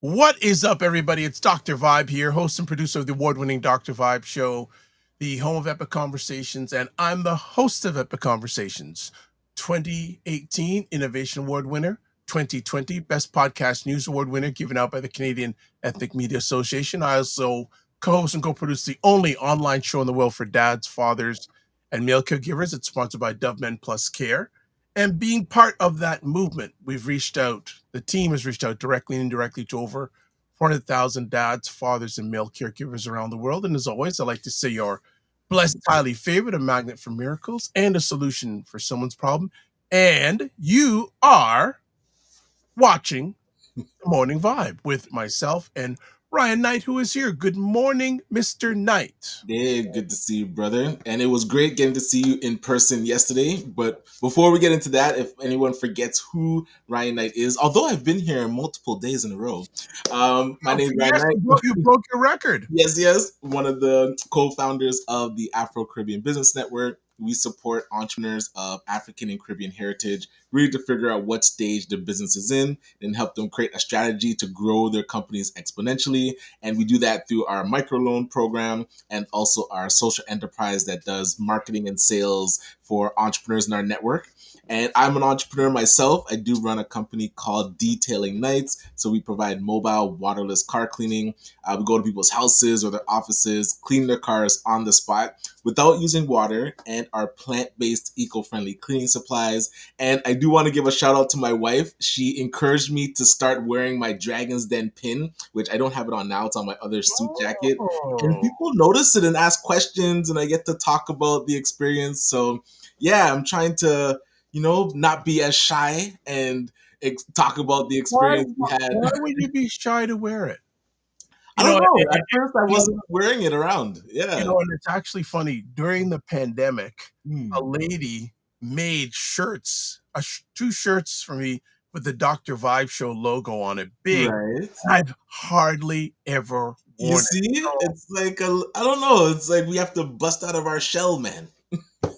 What is up, everybody? It's Dr. Vibe here, host and producer of the award-winning Dr. Vibe Show, the home of Epic Conversations, and I'm the host of Epic Conversations. 2018 Innovation Award winner, 2020 Best Podcast News Award winner, given out by the Canadian Ethnic Media Association. I also co-host and co-produce the only online show in the world for dads, fathers, and male caregivers. It's sponsored by Dove Men Plus Care. And being part of that movement, the team has reached out directly and indirectly to over 400,000 dads, fathers, and male caregivers around the world. And as always, I like to say you're blessed, highly favored, a magnet for miracles, and a solution for someone's problem. And you are watching The Morning Vibe with myself and Ryan Knight, who is here. Good morning, Mr. Knight. Hey, good to see you, brother. And it was great getting to see you in person yesterday. But before we get into that, if anyone forgets who Ryan Knight is, although I've been here multiple days in a row, my name is Ryan Yes, Knight. you broke your record. Yes. One of the co-founders of the Afro Caribbean Business Network. We support entrepreneurs of African and Caribbean heritage, really to figure out what stage their business is in and help them create a strategy to grow their companies exponentially. And we do that through our microloan program and also our social enterprise that does marketing and sales for entrepreneurs in our network. And I'm an entrepreneur myself. I do run a company called Detailing Nights. So we provide mobile waterless car cleaning. We go to people's houses or their offices, clean their cars on the spot without using water, and our plant-based eco-friendly cleaning supplies. And I do want to give a shout out to my wife. She encouraged me to start wearing my Dragon's Den pin, which I don't have it on now. It's on my other suit jacket. And Oh. people notice it and ask questions, and I get to talk about the experience. So yeah, I'm trying to, not be as shy and talk about the Why, experience we had. why would you be shy to wear it? I You don't know, know. At first, I you know, wasn't wearing it around. Yeah. and it's actually funny. During the pandemic, a Hmm. lady made shirts, two shirts for me with the Dr. Vibe Show logo on it, big. Right. I've hardly ever You worn see, it. So, it's like I don't know. It's like we have to bust out of our shell, man,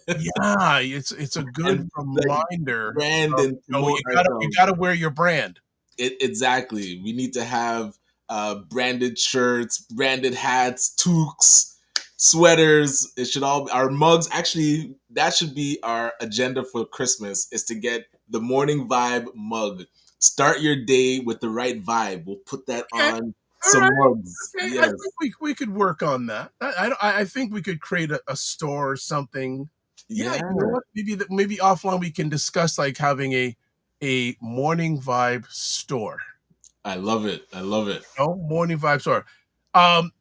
yeah, it's a good and like reminder brand of, and promote you ourselves. gotta wear your brand. Exactly. We need to have branded shirts, branded hats, toques, sweaters. It should all our mugs. Actually, that should be our agenda for Christmas. Is to get the morning vibe mug. Start your day with the right vibe. We'll put that Okay, on all some right. mugs. Okay, I think Yes. we could work on that. I think we could create a store or something. Yeah, you know Yeah. what? Maybe offline we can discuss like having a morning vibe store. I love it. I love it. No morning vibe store.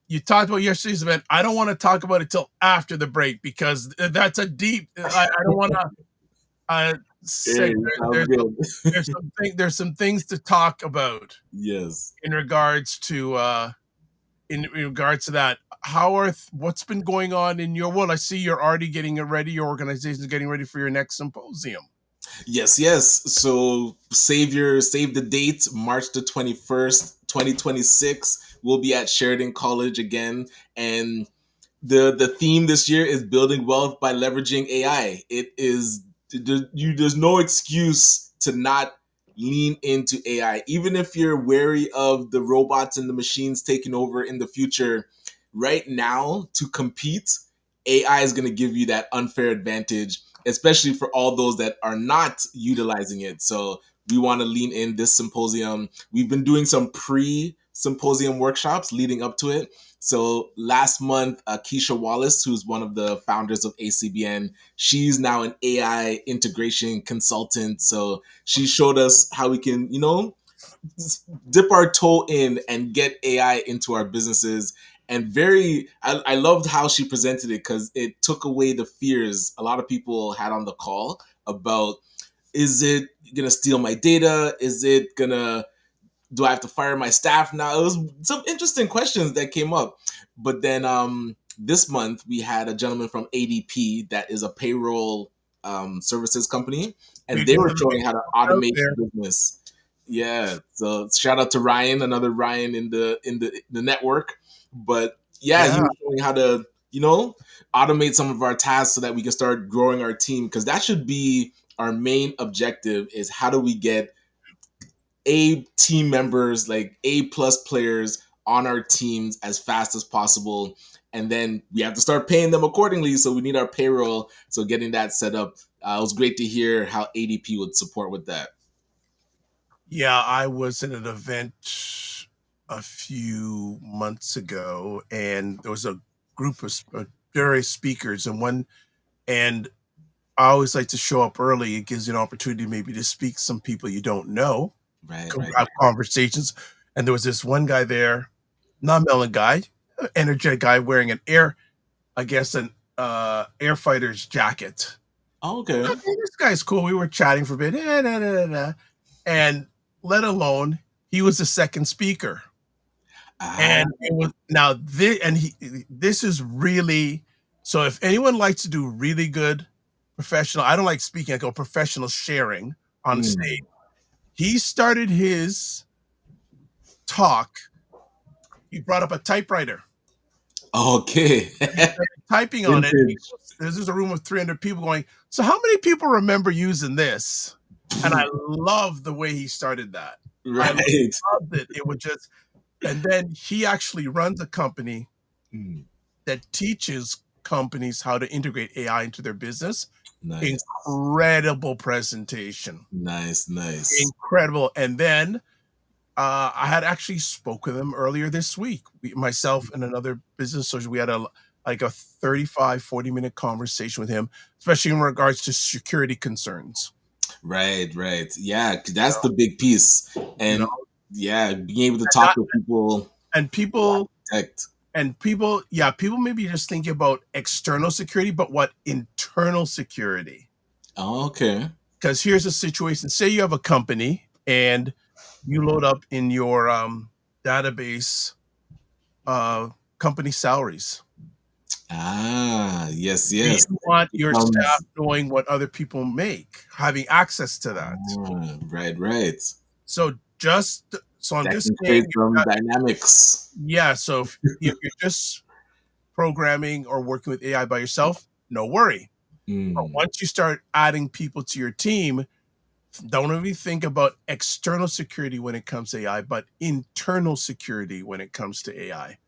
You talked about yesterday's event. I don't want to talk about it till after the break because that's a deep. I don't want to say Hey, sounds good. there's some things to talk about Yes. in regards to that. What's been going on in your world? I see you're already getting it ready. Your organization is getting ready for your next symposium. Yes. So save the date, March the 21st, 2026. We'll be at Sheridan College again. And the theme this year is building wealth by leveraging AI. There's no excuse to not lean into AI. Even if you're wary of the robots and the machines taking over in the future, right now to compete, AI is going to give you that unfair advantage, especially for all those that are not utilizing it. So we want to lean in this symposium. We've been doing some pre-symposium workshops leading up to it. So last month, Keisha Wallace, who's one of the founders of ACBN, she's now an AI integration consultant. So she showed us how we can, dip our toe in and get AI into our businesses. And I loved how she presented it because it took away the fears a lot of people had on the call about, is it gonna steal my data? Is it gonna do I have to fire my staff now? It was some interesting questions that came up. But then this month we had a gentleman from ADP that is a payroll services company, and Big they one were of the showing big how to out automate there. the business. Yeah, so shout out to Ryan, another Ryan in the network. But yeah, he Yeah. was showing how to automate some of our tasks so that we can start growing our team, because that should be our main objective: is how do we get A team members, like A plus players on our teams as fast as possible. And then we have to start paying them accordingly. So we need our payroll. So getting that set up, it was great to hear how ADP would support with that. Yeah, I was at an event a few months ago, and there was a group of various speakers, and I always like to show up early. It gives you an opportunity maybe to speak to some people you don't know, Right, right. have conversations. And there was this one guy there, not melon guy, energetic guy wearing I guess an air fighter's jacket. Okay. Okay, this guy's cool. We were chatting for a bit, and let alone he was the second speaker. Ah, And it was now this is really, so if anyone likes to do really good professional, I don't like speaking, I go professional sharing on stage. mm, He started his talk, he brought up a typewriter. okay. He started typing on it. Vintage. This is a room of 300 people going, so how many people remember using this? And I love the way he started that. I Right. loved it. It would just, and then he actually runs a company Mm, that teaches companies how to integrate AI into their business. nice. Incredible presentation. Nice, nice. Incredible. And then I had actually spoke with him earlier this week. Myself and another business associate, we had a 35, 40-minute conversation with him, especially in regards to security concerns. Right, right. Yeah, 'cause that's You the big piece. you know, And yeah, being able to and talk not, with people and who people architect. yeah, people maybe just thinking about external security, but what internal security? Oh, okay. Because here's a situation. Say you have a company and you load up in your database uh, company salaries. Ah, yes, Do yes. you want your staff Becomes knowing what other people make, having access to that? right, right. So I'm That just can saying, create some dynamics. yeah. So if you're just programming or working with AI by yourself, no worry. But Mm, once you start adding people to your team, don't even think about external security when it comes to AI, but internal security when it comes to AI,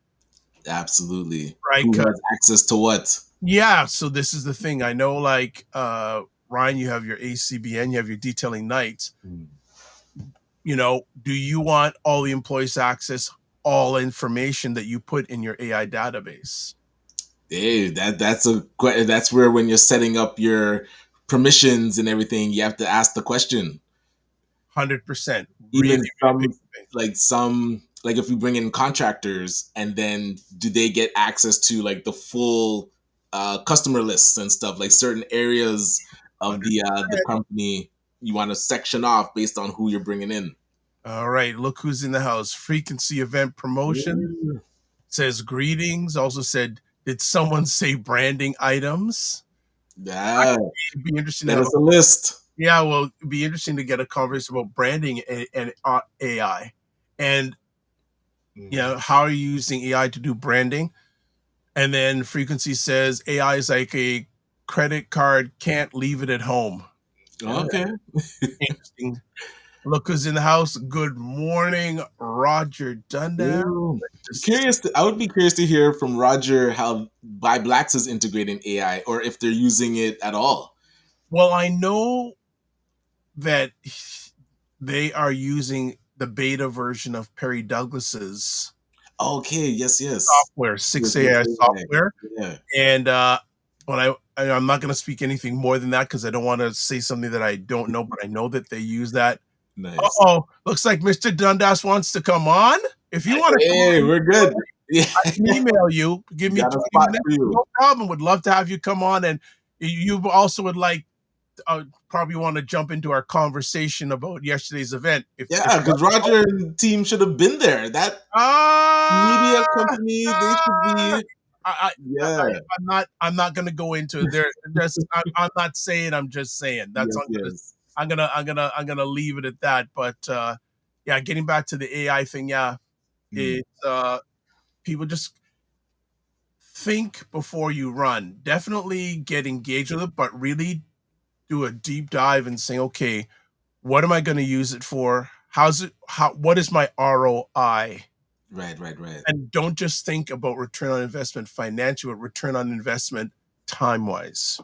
absolutely. right? Who has access to what? Yeah, so this is the thing. I know, like Ryan, you have your ACBN, you have your detailing nights. Mm. Do you want all the employees to access all information that you put in your AI database? Hey, that's where when you're setting up your permissions and everything, you have to ask the question. 100%. Really, Even really big thing. some like if we bring in contractors and then do they get access to like the full customer lists and stuff, like certain areas of the 100%. company you want to section off based on who you're bringing in. All right, look who's in the house. Frequency event promotion Mm. says greetings. Also said, did someone say branding items? Yeah, It'd be interesting to send have us a list. yeah, well, it'd be interesting to get a conversation about branding and AI. And Mm. how are you using AI to do branding? And then frequency says AI is like a credit card, can't leave it at home. Yeah, Okay. interesting. Look who's in the house. Good morning, Roger Dundas. Ooh. Just I would be curious to hear from Roger how Buy Blacks is integrating AI or if they're using it at all. well, I know that they are using the beta version of Perry Douglas's Okay, yes, yes. software, Yes, 6 yes, AI AI. software. Yeah, And when I'm not going to speak anything more than that because I don't want to say something that I don't know, but I know that they use that. nice. Uh-oh, looks like Mr. Dundas wants to come on. If you want to come Hey, on, we're good. Yeah, I can email you. Give me got a 20 spot minutes. for you. No problem. Would love to have you come on. And you also would like probably want to jump into our conversation about yesterday's event. If Yeah, because Roger and team should have been there. That ah, media company, they should ah, be. Yeah. I'm not gonna go into it. There, just I'm not saying. I'm just saying. That's Yes, yes. I'm gonna leave it at that. But yeah, getting back to the AI thing. Yeah, Mm, it's people just think before you run. Definitely get engaged with it, but really do a deep dive and say, okay, what am I going to use it for? what is my ROI? Right, right, right. And don't just think about return on investment financial, but return on investment time-wise,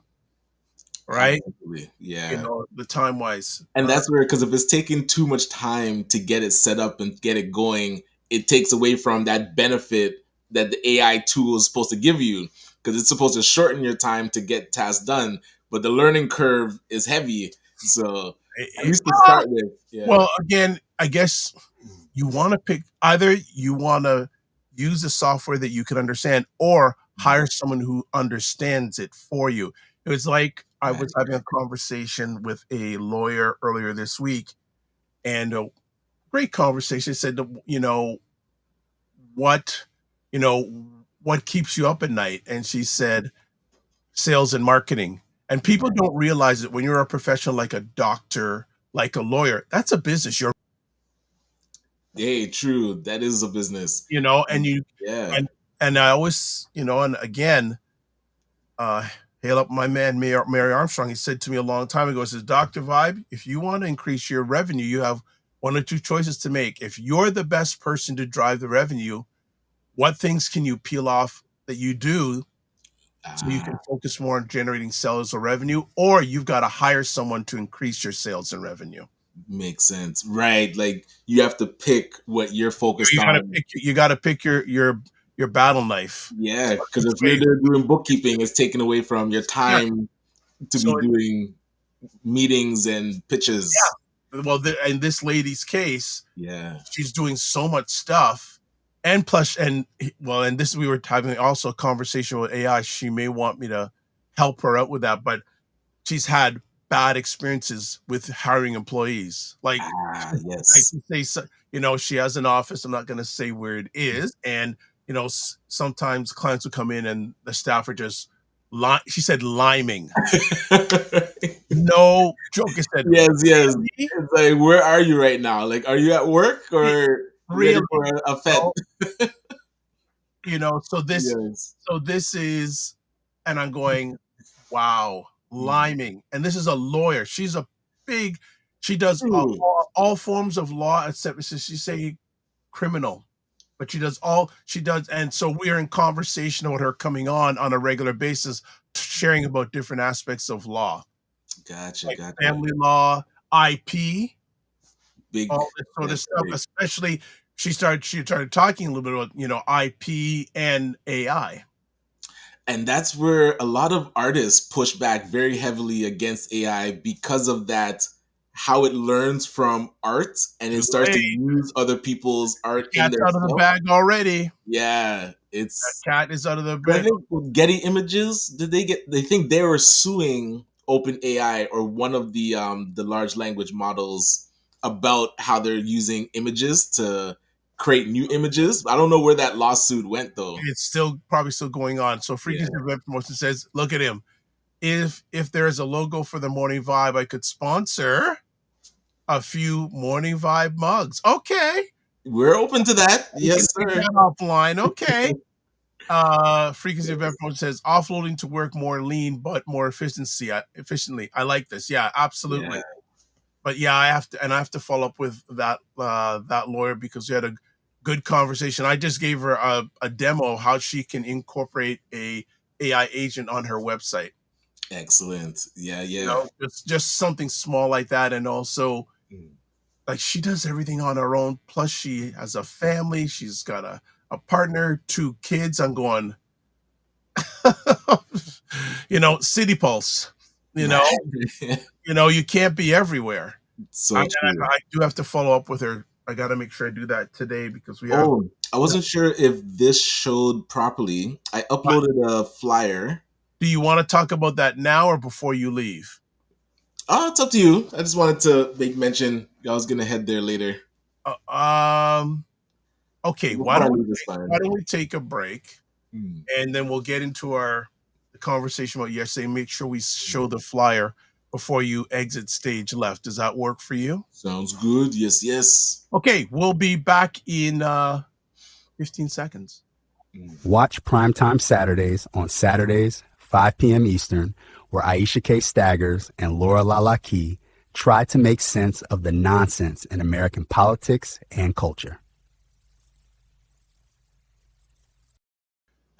right? Absolutely. Yeah. The time-wise. And that's where, because if it's taking too much time to get it set up and get it going, it takes away from that benefit that the AI tool is supposed to give you, because it's supposed to shorten your time to get tasks done. But the learning curve is heavy. So at least to start with. Yeah. Well, again, I guess you want to pick either you want to use the software that you can understand or hire someone who understands it for you. It was like I was having a conversation with a lawyer earlier this week, and a great conversation. Said, what, what keeps you up at night? And she said, sales and marketing. And people don't realize that when you're a professional like a doctor, like a lawyer, that's a business. You're Hey, true. That is a business. and you Yeah. and I always, and again, hail up my man Mary Armstrong. He said to me a long time ago, he says, Dr. Vibe, if you want to increase your revenue, you have one or two choices to make. If you're the best person to drive the revenue, what things can you peel off that you do so you can focus more on generating sales or revenue, or you've got to hire someone to increase your sales and revenue. Makes sense. Right. Like you have to pick what you're focused on. You got to pick your battle knife. Yeah, because if you're there doing bookkeeping, it's taken away from your time to be doing meetings and pitches. Yeah. Well, in this lady's case, yeah, she's doing so much stuff, and plus, and this we were having also a conversation with AI. She may want me to help her out with that, but she's had bad experiences with hiring employees. Like, yes, she has an office. I'm not going to say where it is, and sometimes clients will come in and the staff are just she said liming. No joke. I said, yes. It's like, where are you right now? Like, are you at work or ready for a fete? So this is, and I'm going, wow, liming. And this is a lawyer. She does all forms of law, except she say criminal. But she does. And so we are in conversation with her coming on a regular basis, sharing about different aspects of law. Gotcha. Family law, IP, big, all this sort of stuff. Big. Especially, she started talking a little bit about, IP and AI. And that's where a lot of artists push back very heavily against AI because of that, how it learns from art and it starts to use other people's art in their out of the bag already. Yeah, that cat is out of the bag. I think with Getty Images, they think they were suing OpenAI or one of the large language models about how they're using images to create new images. I don't know where that lawsuit went though. It's probably still going on. So Frequency Event Promotion says, look at him. If there is a logo for the Morning Vibe, I could sponsor a few Morning Vibe mugs. Okay. We're open to that. Yes, sir. Offline. Okay. Frequency Event Promotion says, offloading to work more lean, but more efficiently. I like this. Yeah, absolutely. Yeah. But yeah, I have to follow up with that lawyer because we had a good conversation. I just gave her a demo of how she can incorporate a AI agent on her website. Excellent. Yeah. Just something small like that. And also like she does everything on her own. Plus she has a family. She's got a partner, 2 kids. I'm going, City Pulse, you can't be everywhere. So I do have to follow up with her. I got to make sure I do that today because we have. I wasn't sure if this showed properly. I uploaded a flyer. Do you want to talk about that now or before you leave? It's up to you. I just wanted to make mention. I was gonna head there later. Okay. Why don't we take a break and then we'll get into the conversation about yesterday. Make sure we show the flyer before you exit stage left. Does that work for you? Sounds good. Yes. Okay, we'll be back in 15 seconds. Watch Primetime Saturdays on Saturdays, 5 p.m. Eastern, where Aisha K. Staggers and Laura Lalaki try to make sense of the nonsense in American politics and culture.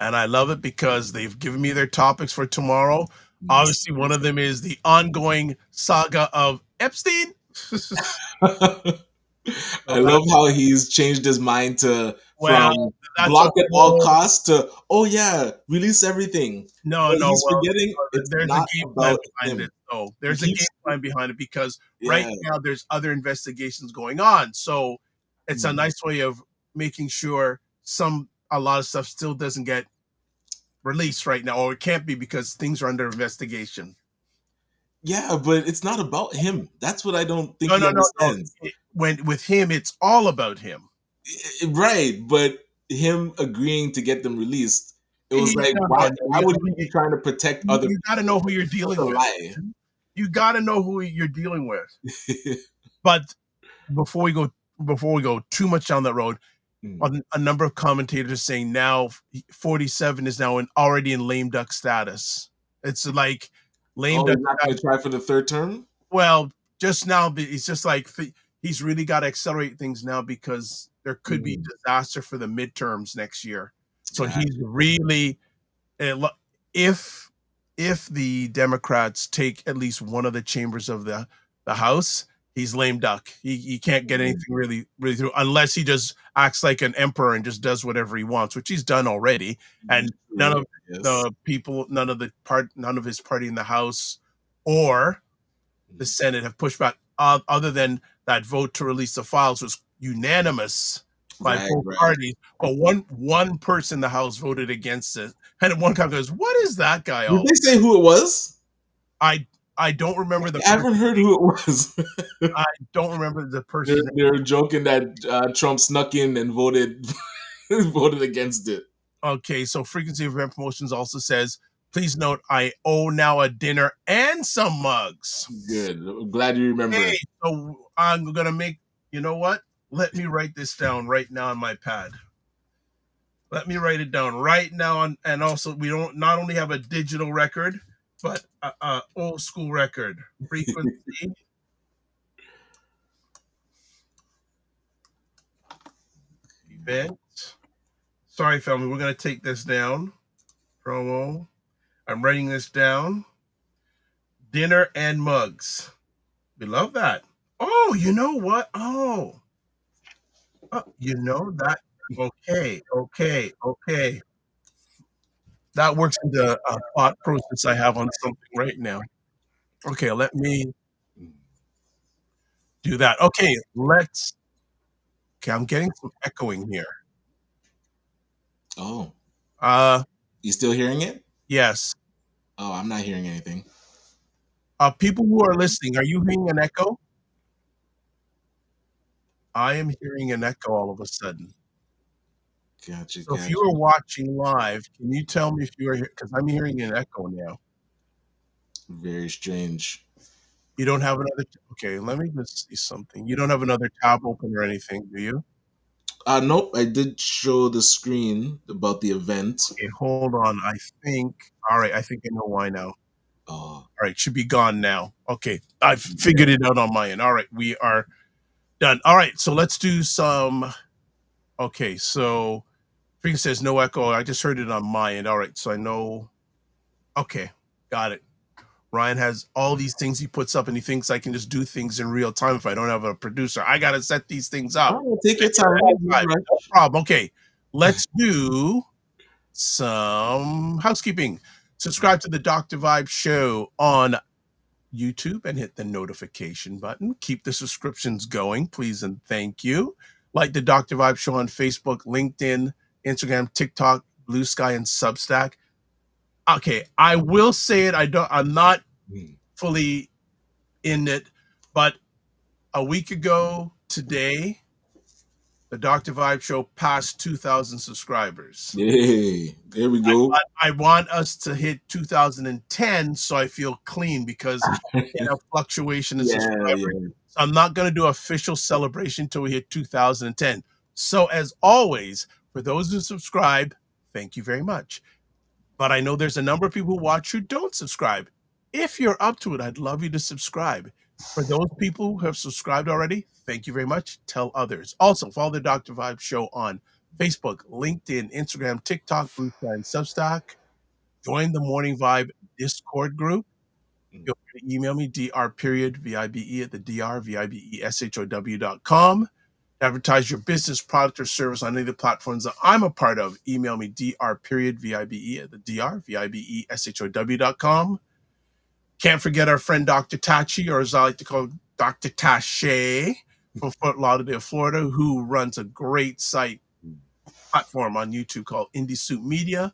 And I love it because they've given me their topics for tomorrow. Obviously, one of them is the ongoing saga of Epstein. I love how he's changed his mind to Well, from that's a block at all whole costs to, oh yeah, release everything. no, But no. he's Well, forgetting it's there's a not game plan about behind him. it, though. He There's a game keeps, plan behind it because right yeah, now there's other investigations going on. So it's a nice way of making sure a lot of stuff still doesn't get released right now, or it can't be because things are under investigation. yeah, but it's not about him. That's what I don't think No, he no, no, no. understands. When with him, it's all about him. Right, but him agreeing to get them released, it was like, No, why? no, no. Why would he be trying to protect other You got to know who you're people? dealing That's a with. lie. You got to know who you're dealing with. But before we go too much down that road, a number of commentators saying now 47 is now already in lame duck status. It's like lame Oh, duck he's not going to try for the third term? Well, just now, it's just like he's really got to accelerate things now because there could be disaster for the midterms next year. So he's really, if the Democrats take at least one of the chambers of the House, he's lame duck. He can't get anything really through unless he just acts like an emperor and just does whatever he wants, which he's done already. And none of none of his party in the House or the Senate have pushed back, other than that vote to release the files was unanimous by both parties. But one person in the House voted against it, and one guy goes, "What is that guy?" Did they say who it was? I don't remember the. I haven't heard who it was. I don't remember the person. They're joking that Trump snuck in and voted voted against it. Okay, so Frequency of Event Promotions also says, please note, I owe now a dinner and some mugs. Good. I'm glad you remember. Hey, so I'm going to make, you know what? Let me write this down right now on my pad. Let me write it down right now. And also, we don't not only have a digital record, but a old school record. Frequency. Event. Sorry, family. We're going to take this down. Promo. I'm writing this down. Dinner and mugs. We love that. Oh, you know what? Oh, you know that. Okay. That works into a thought process I have on something right now. Okay, let me do that. Okay, I'm getting some echoing here. Oh. Uh, You still hearing it? yes. Oh, I'm not hearing anything. People who are listening, are you hearing an echo? I am hearing an echo all of a sudden. Gotcha. So if you are watching live, can you tell me if you are here? Because I'm hearing an echo now. Very strange. You don't have another. Okay, let me just see something. You don't have another tab open or anything, do you? Nope. I did show the screen about the event. Okay, hold on. I think. All right, I think I know why now. Oh. All right, should be gone now. Okay, I've figured it out on my end. All right, we are done. All right, so let's do some. Okay, so Freaking says no echo. I just heard it on my end. All right, so I know. Okay, got it. Ryan has all these things he puts up, and he thinks I can just do things in real time if I don't have a producer. I got to set these things up. Oh, take your time. No problem. Okay, let's do some housekeeping. Subscribe to the Dr. Vibe Show on YouTube and hit the notification button. Keep the subscriptions going, please and thank you. Like the Dr. Vibe Show on Facebook, LinkedIn, Instagram, TikTok, Blue Sky, and Substack. Okay, I will say it. I'm not fully in it, but a week ago today, the Dr. Vibe Show passed 2,000 subscribers. Hey, there we go. I want us to hit 2010 so I feel clean because in a fluctuation in subscribers. Yeah. So I'm not going to do an official celebration until we hit 2010. So as always, for those who subscribe, thank you very much. But I know there's a number of people who watch who don't subscribe. If you're up to it, I'd love you to subscribe. For those people who have subscribed already, thank you very much. Tell others. Also, follow the Dr. Vibe Show on Facebook, LinkedIn, Instagram, TikTok, Blue Sky, and Substack. Join the Morning Vibe Discord group. Feel free to email me, dr.vibe at the drvibeshow.com. Advertise your business, product, or service on any of the platforms that I'm a part of. Email me, dr.vibe at the drvibeshow.com. Can't forget our friend Dr. Tachi, or as I like to call Dr. Tache from Fort Lauderdale, Florida, who runs a great site platform on YouTube called Indie Soup Media.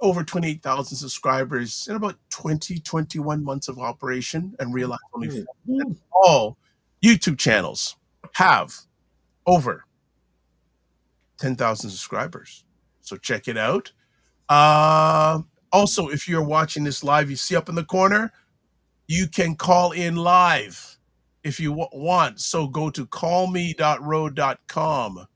Over 28,000 subscribers in about 21 months of operation, and realize only all YouTube channels have over 10,000 subscribers. So check it out. Also, if you're watching this live, you see up in the corner, you can call in live if you want. So go to callme.road.com.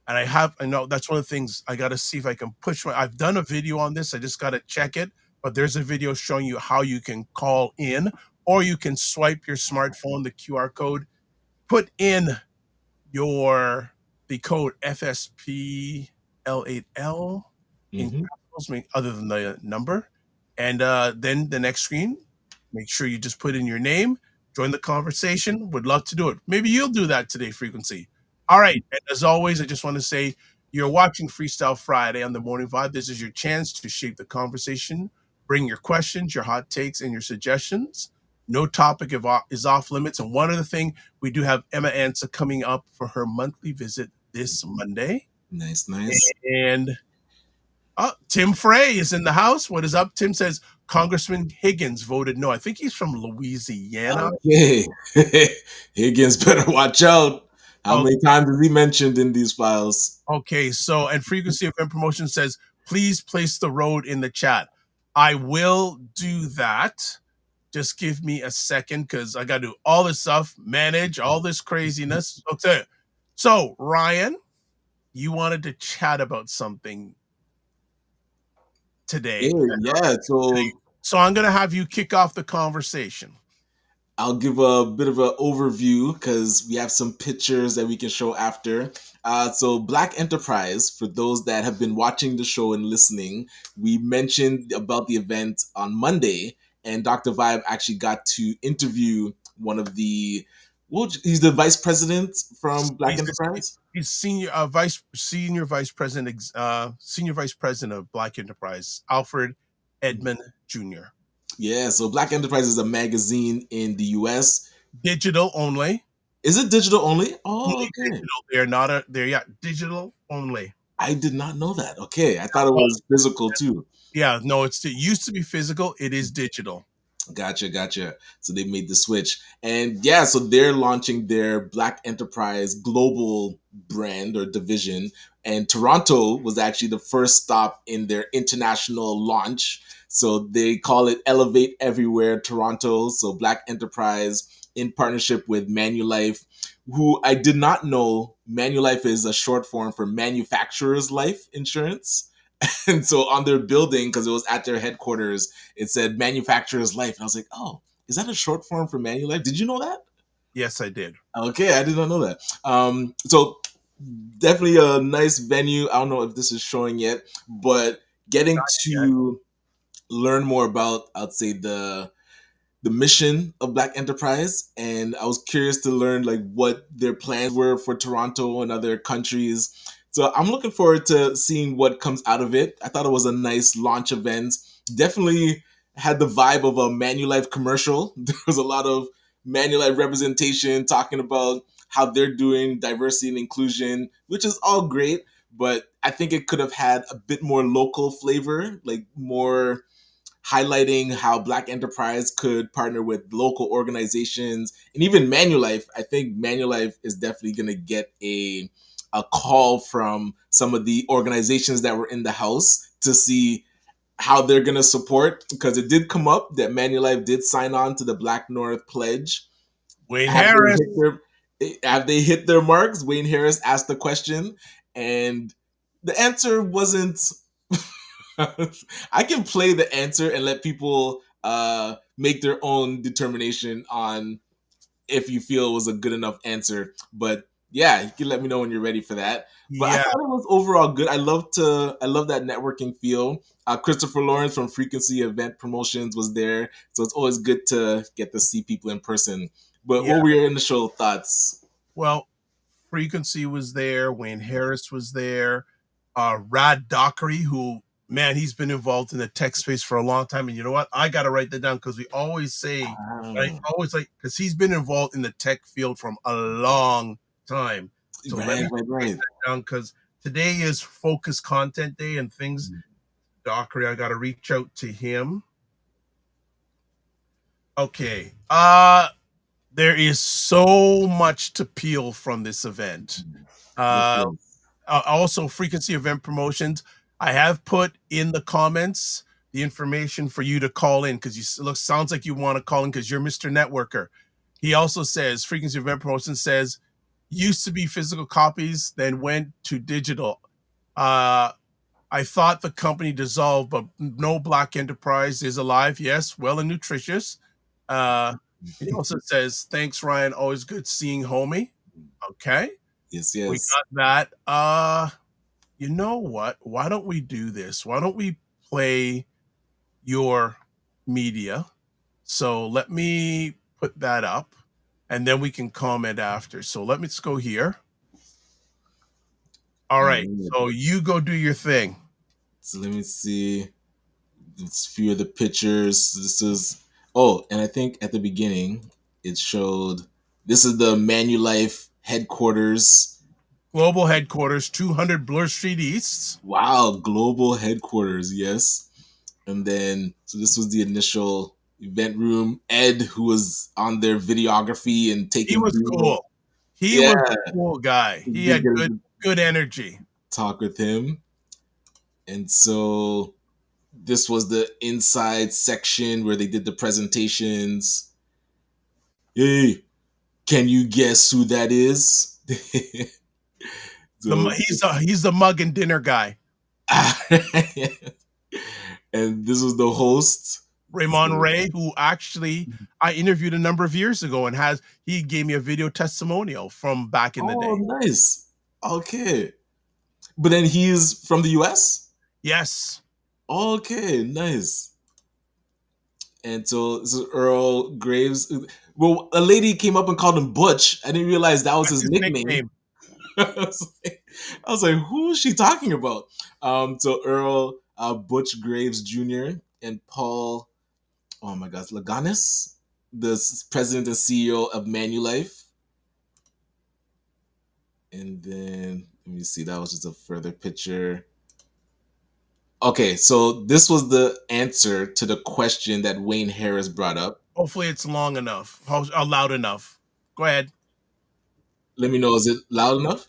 And I know that's one of the things I got to see if I can I've done a video on this. I just got to check it. But there's a video showing you how you can call in, or you can swipe your smartphone, the QR code, put in the code FSPL8L in capitals, other than the number. And then the next screen, make sure you just put in your name, join the conversation. Would love to do it. Maybe you'll do that today, Frequency. All right. And as always, I just want to say you're watching Freestyle Friday on the Morning Vibe. This is your chance to shape the conversation. Bring your questions, your hot takes, and your suggestions. No topic is off limits. And one other thing, we do have Emma Ansa coming up for her monthly visit this Monday. Nice. And Tim Frey is in the house. What is up? Tim says Congressman Higgins voted no. I think he's from Louisiana. Okay. Higgins better watch out. How many times is he mentioned in these files? Okay, so, and Frequency of Promotion says, please place the road in the chat. I will do that. Just give me a second, because I got to do all this stuff, manage all this craziness. Okay, so Ryan, you wanted to chat about something today. Yeah. So I'm going to have you kick off the conversation. I'll give a bit of an overview because we have some pictures that we can show after. So Black Enterprise, for those that have been watching the show and listening, we mentioned about the event on Monday, and Dr. Vibe actually got to interview one of the, he's the vice president from Black Enterprise? He's senior vice president of Black Enterprise, Alfred Edmond Jr. Yeah, so Black Enterprise is a magazine in the US. Digital only. Is it digital only? Oh, okay. Digital. They're digital only. I did not know that. Okay, I thought it was physical too. Yeah, no, it used to be physical. It is digital. Gotcha. So they made the switch. And yeah, so they're launching their Black Enterprise global brand or division. And Toronto was actually the first stop in their international launch. So they call it Elevate Everywhere Toronto. So Black Enterprise in partnership with Manulife, who I did not know Manulife is a short form for Manufacturer's Life Insurance. And so on their building, because it was at their headquarters, it said Manufacturer's Life. And I was like, oh, is that a short form for Manulife? Did you know that? Yes, I did. Okay, I did not know that. So definitely a nice venue. I don't know if this is showing yet, but getting to learn more about, I'd say, the mission of Black Enterprise, and I was curious to learn like what their plans were for Toronto and other countries. So I'm looking forward to seeing what comes out of it. I thought it was a nice launch event. Definitely had the vibe of a Manulife commercial. There was a lot of Manulife representation talking about how they're doing diversity and inclusion, which is all great, but I think it could have had a bit more local flavor, like more highlighting how Black Enterprise could partner with local organizations and even Manulife. I think Manulife is definitely going to get a call from some of the organizations that were in the house to see how they're going to support, because it did come up that Manulife did sign on to the Black North Pledge. Wayne Harris. Have they hit their marks? Wayne Harris asked the question, and the answer wasn't I can play the answer and let people make their own determination on if you feel it was a good enough answer. But yeah, you can let me know when you're ready for that. But I Yeah. thought it was overall good. I love that networking feel. Christopher Lawrence from Frequency Event Promotions was there, so it's always good to get to see people in person. But Yeah. what were your initial thoughts? Well, Frequency was there. Wayne Harris was there. Rad Dockery, who, man, he's been involved in the tech space for a long time. And you know what? I got to write that down because we always say, I Ah, always like, because he's been involved in the tech field from a long time. So let me write right. that down because today is Focus Content Day and things. Dockery, I got to reach out to him. Okay. There is so much to peel from this event. Yes, Uh, yes. Also, Frequency Event Promotions. I have put in the comments the information for you to call in because sounds like you want to call in because you're Mr. Networker. He also says Frequency Event Promotions says used to be physical copies, then went to digital. I thought the company dissolved, but no Black Enterprise is alive. Yes, well and nutritious. He also says, thanks, Ryan. Always good seeing homie. Okay. Yes, We yes. got that. You know what? Why don't we do this? Why don't we play your media? So let me put that up and then we can comment after. So let me just go here. All All right. right. So you go do your thing. So let me see. It's a few of the pictures. This is and I think at the beginning it showed this is the Manulife headquarters. Global headquarters, 200 Bloor Street East. Wow, global headquarters, yes. And then so this was the initial event room. Ed, who was on their videography and He taking was B-roll. cool. He Yeah, was a cool guy. we He did had get a good good good energy. talk with him. And so this was the inside section where they did the presentations. Hey, can you guess who that is? So, He's the mug and dinner guy. and this was the host. Raymond Ray, who actually I interviewed a number of years ago and he gave me a video testimonial from back in the Oh, day. nice. Okay. But then he's from the US? Yes. Okay, nice. And so this is Earl Graves. Well, a lady came up and called him Butch. I didn't realize that was That's his his nickname. nickname. I was like, who is she talking about? So Earl Butch Graves Jr. and Paul, oh my gosh, Laganis, the president and CEO of Manulife. And then let me see, that was just a further picture. Okay, so this was the answer to the question that Wayne Harris brought up. Hopefully it's long enough. Loud enough. Go ahead. Let me know, is it loud enough?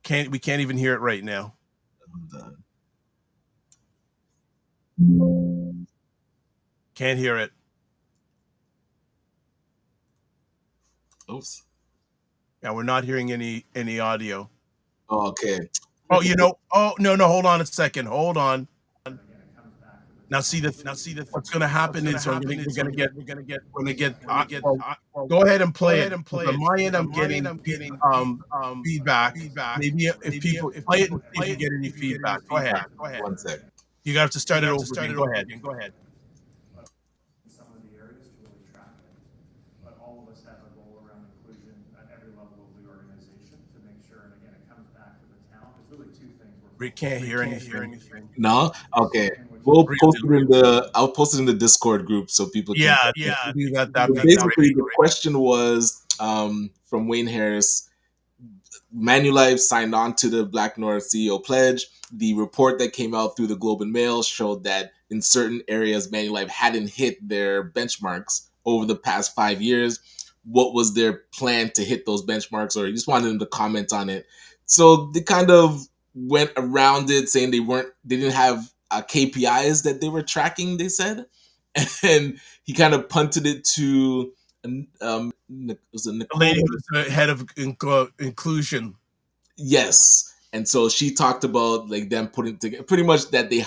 We can't even hear it right now. Hold Can't hear it. on. Oops. Yeah, we're not hearing any audio. Oh, okay. Oh, no, hold on a second. Hold on. Now what's going to happen is we're going to get well, go ahead and play it. On my end, I'm getting feedback. Maybe if people play it and see if you get any feedback. Go ahead. One sec. You got to start it over again. Go ahead. Some of the areas to really track it. But all of us have a goal around inclusion at every level of the organization to make sure, and again, it comes back to the town. There's really two things We can't hear anything. No? Okay. I'll post it in the Discord group so people can. Yeah, do that. That'd So be basically, great. the question was from Wayne Harris. Manulife signed on to the Black North CEO pledge. The report that came out through the Globe and Mail showed that in certain areas, Manulife hadn't hit their benchmarks over the past 5 years. What was their plan to hit those benchmarks, or you just wanted them to comment on it? So they kind of went around it, saying they didn't have KPIs that they were tracking. They said, and he kind of punted it to was it The Nicole? lady who's the head of inclusion. Yes. And so she talked about like them putting together pretty much that they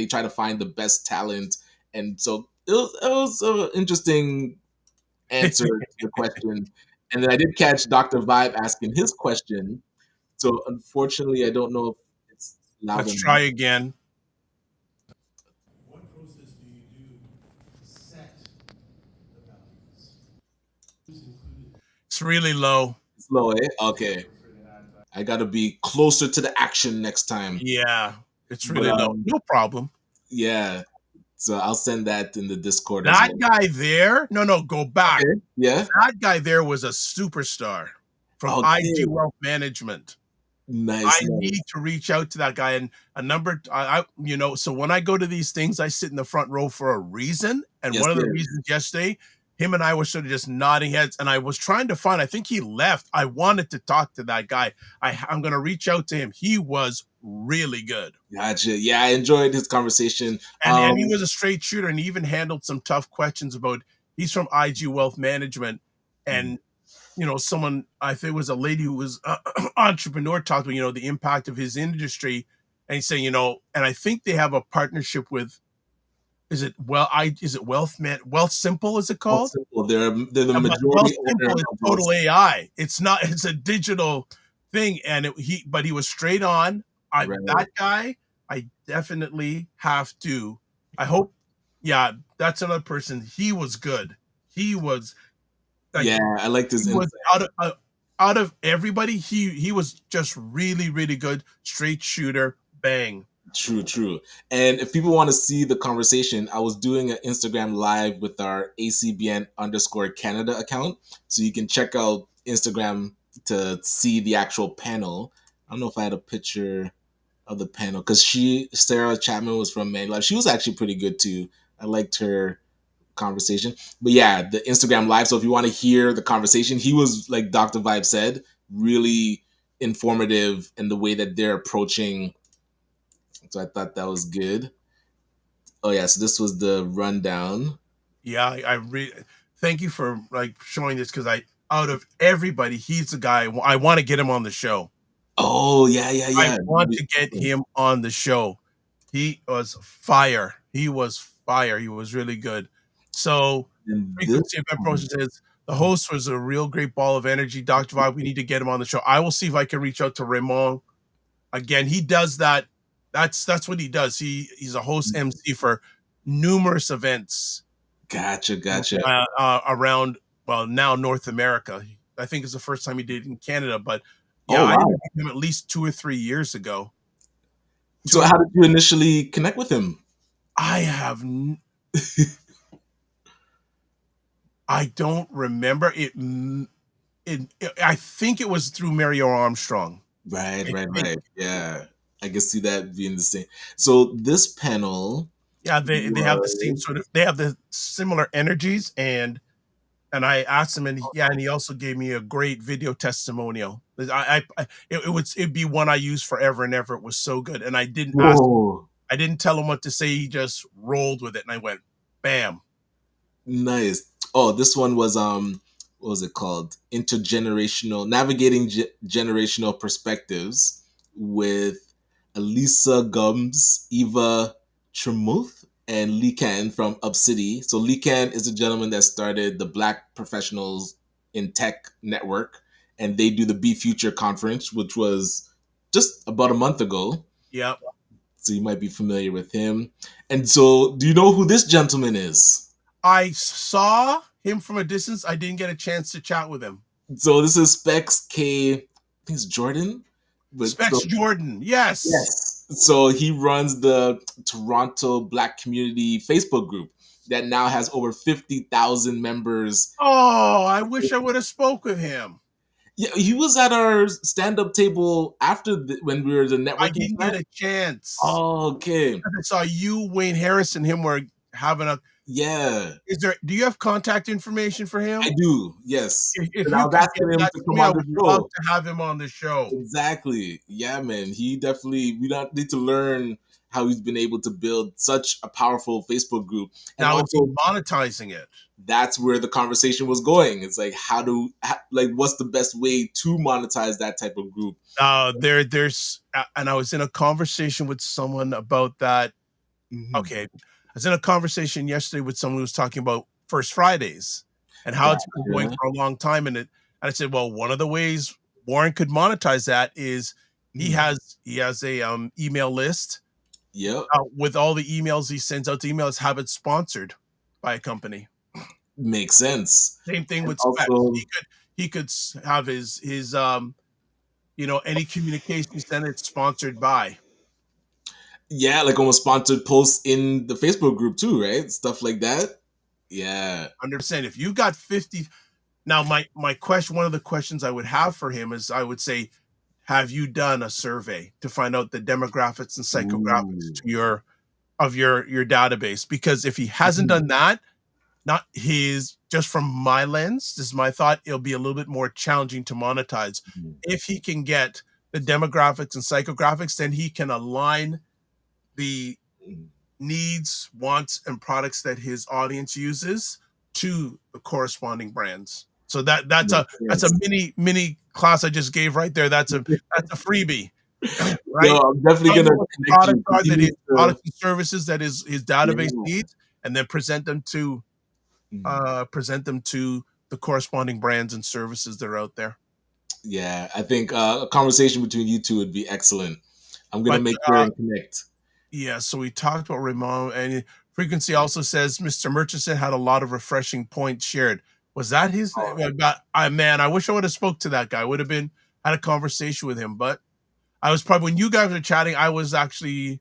try to find the best talent. And so it was an interesting answer to the question. And then I did catch Dr. Vibe asking his question. So unfortunately, I don't know if it's loud Let's enough. try again. What process do you do to set the values? Who's included? It's really low. It's low, eh? Okay. I got to be closer to the action next time. Yeah, it's But really low. No problem. yeah. So I'll send that in the Discord as That well. guy there, no, go back. Okay. Yeah. That guy there was a superstar from IG Okay. Wealth Management. Nice. I need to reach out to that guy, and a number so when I go to these things, I sit in the front row for a reason. And Yes, one of the yes. reasons yesterday, him and I were sort of just nodding heads, and I was trying to find, I think he left. I wanted to talk to that guy. I'm going to reach out to him. He was really good. Gotcha. Yeah, I enjoyed his conversation. And he was a straight shooter, and he even handled some tough questions about, he's from IG Wealth Management, and someone, I think it was a lady who was entrepreneur, talked about, the impact of his industry. And he's saying, and I think they have a partnership with, is it Wealth Simple, is it Well, called? simple. They're the Yeah, but Wealth majority owner Simple is of total those. AI. It's a digital thing. And he was straight on. Right. That guy, I definitely have to, I hope, yeah, that's another person. He was good. He was, like, Yeah, I like this he was insight. out of everybody, he was just really, really good. Straight shooter, bang. True. And if people want to see the conversation, I was doing an Instagram live with our ACBN_Canada account. So you can check out Instagram to see the actual panel. I don't know if I had a picture of the panel because Sarah Chapman was from Manulife. She was actually pretty good too. I liked her conversation. But yeah, the Instagram live. So if you want to hear the conversation, he was, like Dr. Vibe said, really informative in the way that they're approaching. So I thought that was good. Oh yeah, so this was the rundown. Yeah, I really thank you for showing this, because out of everybody, he's the guy I want to get him on the show. Oh yeah. I want to get him on the show. He was fire. He was fire. He was really good. So And this frequency event process says the host was a real great ball of energy. Dr. Vibe, we need to get him on the show. I will see if I can reach out to Raymond. Again, he does that. That's what he does. He's a host MC for numerous events. Gotcha. Around, well, now North America. I think it's the first time he did it in Canada, but yeah, Oh I wow. interviewed him at least 2 or 3 years ago. So how did you initially connect with him? I have I don't remember it. I think it was through Mario Armstrong. Right. Yeah, I can see that being the same. So this panel, Yeah, they have the same sort of, they have the similar energies, and I asked him, and he also gave me a great video testimonial. It'd be one I use forever and ever. It was so good, and I didn't tell him what to say. He just rolled with it, and I went, bam. nice. Oh, this one was what was it called? Intergenerational navigating generational perspectives with Elisa Gums, Eva Tremuth, and Likan from Up City. So Likan is a gentleman that started the Black Professionals in Tech Network, and they do the Be Future conference, which was just about a month ago. Yep. So you might be familiar with him. And so, do you know who this gentleman is? I saw him from a distance. I didn't get a chance to chat with him. So this is Specs K. I think it's Jordan. Specs Jordan, yes. Yes. So he runs the Toronto Black Community Facebook group that now has over 50,000 members. Oh, I wish I would have spoke with him. Yeah, he was at our stand-up table after when we were the networking. I didn't get a chance. Oh, okay. I saw you, Wayne Harris, and him were having a. Yeah. Do you have contact information for him? I do. Yes. If you and I was asking him to come on the show. I would love to have him on the show. Exactly. Yeah, man. He definitely. We don't need to learn how he's been able to build such a powerful Facebook group. And now also monetizing it. That's where the conversation was going. It's like, what's the best way to monetize that type of group? There's, and I was in a conversation with someone about that. Mm-hmm. Okay. was in a conversation yesterday with someone who was talking about First Fridays and how it's been going Gotcha. for a long time. And I said, well, one of the ways Warren could monetize that is he has a email list Yep. with all the emails he sends out to emails, have it sponsored by a company. Makes sense. Same thing And with specs. also, He could have his any communication sent it sponsored by. yeah, like almost sponsored posts in the Facebook group too, right? Stuff like that. Yeah. 100%. If you got 50, now my question, one of the questions I would have for him is I would say, have you done a survey to find out the demographics and psychographics Ooh. to your database? Because if he hasn't done that, not his, just from my lens, this is my thought, it'll be a little bit more challenging to monetize. If he can get the demographics and psychographics, then he can align the needs, wants, and products that his audience uses to the corresponding brands. So that's a mini class I just gave right there. That's a freebie. Right? Yo, I'm definitely Tell me gonna what the connect you. products are that his Continue to- products and services that his database Yeah. needs, and then present them to the corresponding brands and services that are out there. Yeah, I think a conversation between you two would be excellent. I'm gonna But make sure and connect. yeah, so we talked about Ramon, and Frequency also says Mr. Murchison had a lot of refreshing points shared. Was that his name? Man, I wish I would have spoke to that guy. Would have been had a conversation with him, but I was probably, when you guys were chatting, I was actually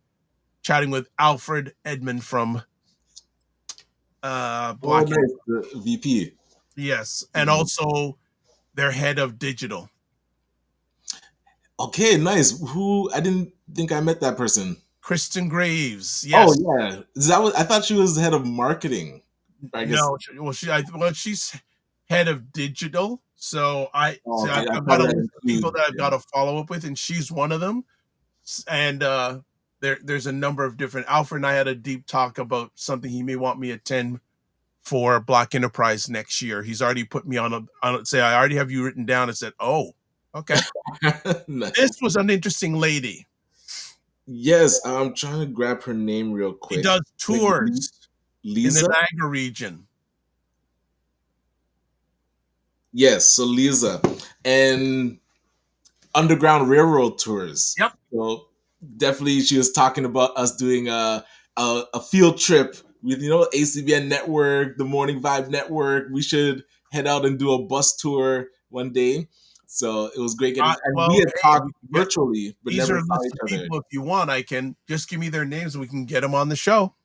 chatting with Alfred Edmond from Oh, Black. nice. The VP. Yes, and also their head of digital. Okay, nice. Who? I didn't think I met that person. Kristen Graves. Yes. Oh yeah, is that what I thought she was the head of marketing. I guess. No, she's head of digital. So Oh, okay. I I've thought got a that list of people that I've includes- got to follow up with, and she's one of them. And there's a number of different. Alfred and I had a deep talk about something he may want me to attend for Black Enterprise next year. He's already put me on say, I already have you written down. I said, oh, okay. Nice. This was an interesting lady. Yes, I'm trying to grab her name real quick. She does tours in Lisa. the Niagara region. Yes, so Lisa and Underground Railroad tours. Yep. So definitely, she was talking about us doing a field trip with ACBN Network, the Morning Vibe Network. We should head out and do a bus tour one day. So it was great getting. And we had talked virtually, but these never are saw lists each of other. people. If you want, I can just give me their names and we can get them on the show.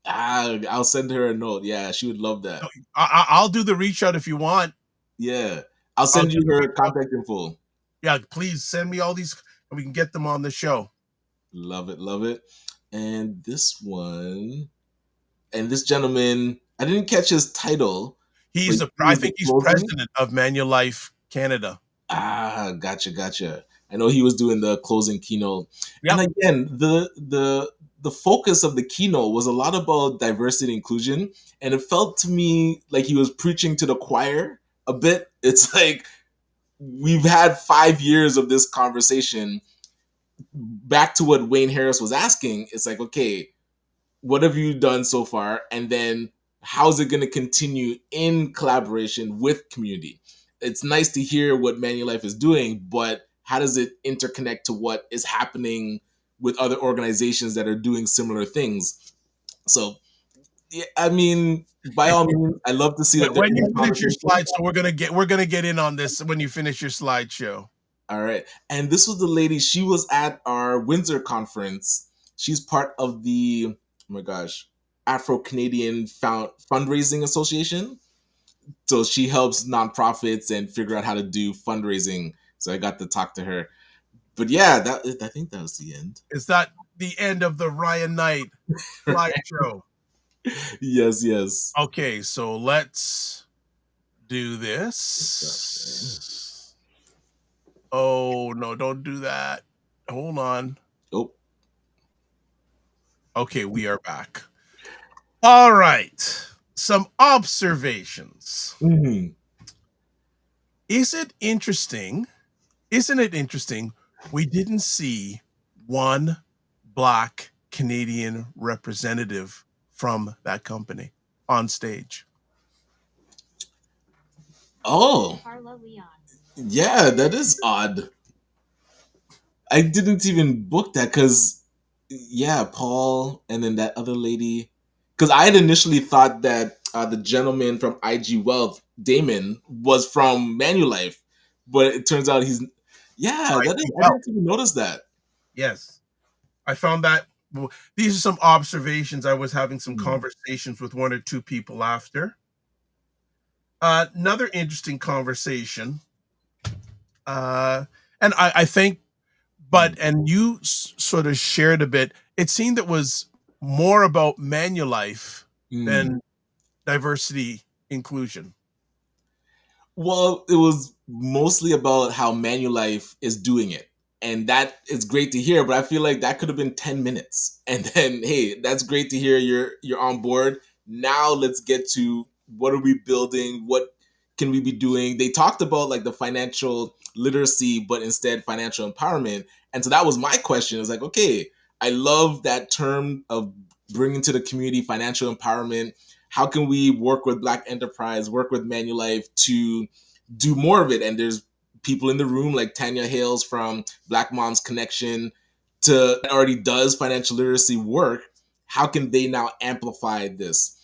I'll send her a note. Yeah, she would love that. I'll do the reach out if you want. Yeah, I'll send you her contact info. Yeah, please send me all these and we can get them on the show. Love it, love it. And this one, and this gentleman, I didn't catch his title. I think he's president of Manulife Canada. Gotcha. I know he was doing the closing keynote. Yep. And again, the focus of the keynote was a lot about diversity and inclusion, and it felt to me like he was preaching to the choir a bit. It's like we've had 5 years of this conversation. Back to what Wayne Harris was asking, it's like, okay, what have you done so far? And then how's it going to continue in collaboration with community? It's nice to hear what Manulife is doing, but how does it interconnect to what is happening with other organizations that are doing similar things? So, yeah, I mean, by all means, I love to see that. When you finish your slide, so we're gonna get in on this when you finish your slideshow. All right, and this was the lady. She was at our Windsor conference. She's part of the, oh my gosh, Afro Canadian Fundraising Association. So she helps nonprofits and figure out how to do fundraising. So I got to talk to her. But yeah, I think that was the end. Is that the end of the Ryan Knight slideshow? Yes. Okay, so let's do this. Oh no, don't do that. Hold on. Oh. Okay, we are back. All right. Some observations. Mm-hmm. Isn't it interesting? We didn't see one Black Canadian representative from that company on stage. Oh, yeah, that is odd. I didn't even book that because, yeah, Paul and then that other lady. Because I had initially thought that the gentleman from IG Wealth, Damon, was from Manulife, but it turns out he's. Yeah, that is. I Well, didn't even notice that. yes, I found that. Well, these are some observations. I was having some Hmm. conversations with one or two people after. Another interesting conversation, and I think, but and you sort of shared a bit. It seemed it was more about Manulife Mm. than diversity inclusion. Well, it was mostly about how Manulife is doing it. And that is great to hear, but I feel like that could have been 10 minutes. And then, hey, that's great to hear you're on board. Now let's get to what are we building? What can we be doing? They talked about like the financial literacy, but instead financial empowerment. And so that was my question. It's like, okay, I love that term of bringing to the community financial empowerment. How can we work with Black Enterprise, work with Manulife to do more of it? And there's people in the room like Tanya Hales from Black Moms Connection to already does financial literacy work. How can they now amplify this?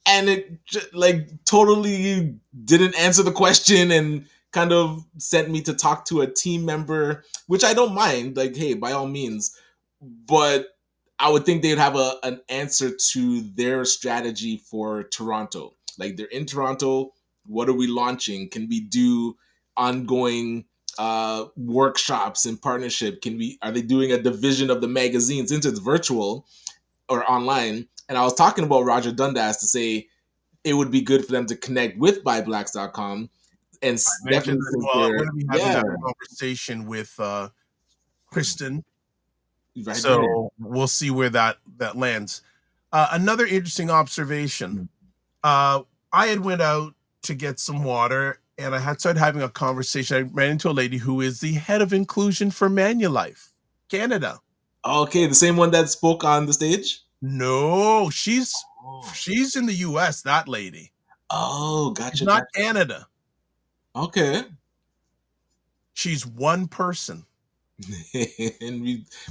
And it like totally didn't answer the question and kind of sent me to talk to a team member, which I don't mind. Like, hey, by all means, but I would think they'd have an answer to their strategy for Toronto. Like they're in Toronto. What are we launching? Can we do ongoing workshops in partnership? Can we? Are they doing a division of the magazine since it's virtual or online? And I was talking about Roger Dundas to say it would be good for them to connect with BuyBlacks.com and I mentioned definitely that. since Well, I'm they're going to be having yeah that conversation with Kristen, right. so we'll see where that lands. Another interesting observation. I had went out to get some water, and I had started having a conversation. I ran into a lady who is the head of inclusion for Manulife Canada. Okay, the same one that spoke on the stage. No, she's Oh, she's in the US, that lady. oh, She's gotcha, not gotcha. Canada. Okay, She's one person. and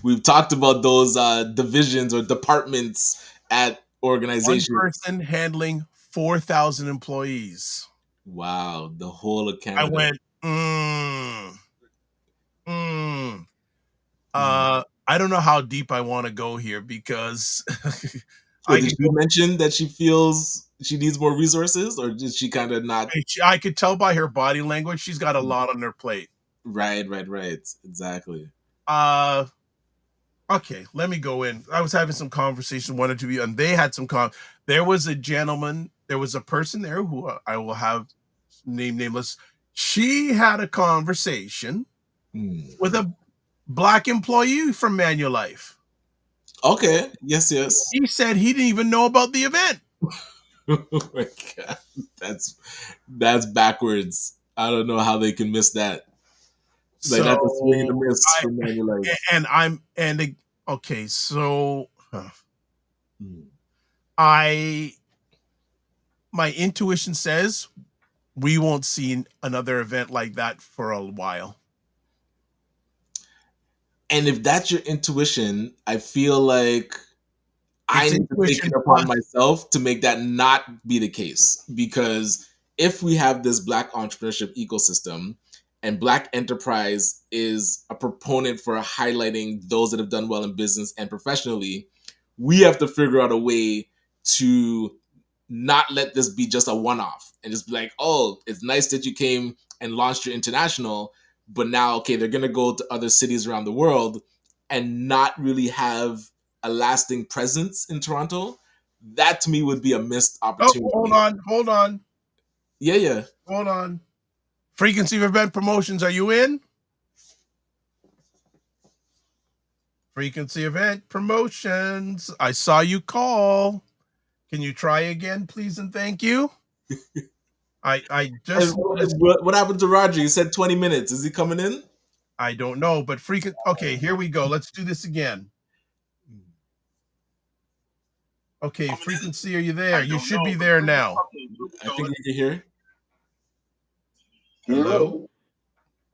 we've talked about those divisions or departments at One organizations. person handling 4,000 employees. Wow, the whole of I Canada. went, mm. Mm. I don't know how deep I want to go here because So I did could you mention that she feels she needs more resources, or did she kind of not? I could tell by her body language she's got a lot on her plate. Right, right, right. Exactly. Uh okay, let me go in. I was having some conversation, one or two of you, and they had some there was a gentleman, there was a person there who I will have nameless. She had a conversation Hmm. with a black employee from Manulife. Okay. Yes, yes. He said he didn't even know about the event. Oh my god, that's backwards. I don't know how they can miss that. Like that's a swing and a So miss for Manulife. and I'm and okay, so Hmm. I my intuition says we won't see another event like that for a while. And if that's your intuition, I feel like I It's need to take it intuition upon plus myself to make that not be the case. Because if we have this Black entrepreneurship ecosystem and Black enterprise is a proponent for highlighting those that have done well in business and professionally, we have to figure out a way to not let this be just a one off and just be like, oh, it's nice that you came and launched your international, but now, okay, they're going to go to other cities around the world and not really have a lasting presence in Toronto. That to me would be a missed oh opportunity. hold on, Yeah, yeah. hold on. Frequency of event promotions, are you in? Frequency event promotions. I saw you call. Can you try again, please and thank you? I And just noticed. what happened to Roger? You said 20 minutes. Is he coming in? I don't know, but okay, here we go. Let's do this again. Okay, Frequency, are you there? You should be there now. I think we can hear. Hello?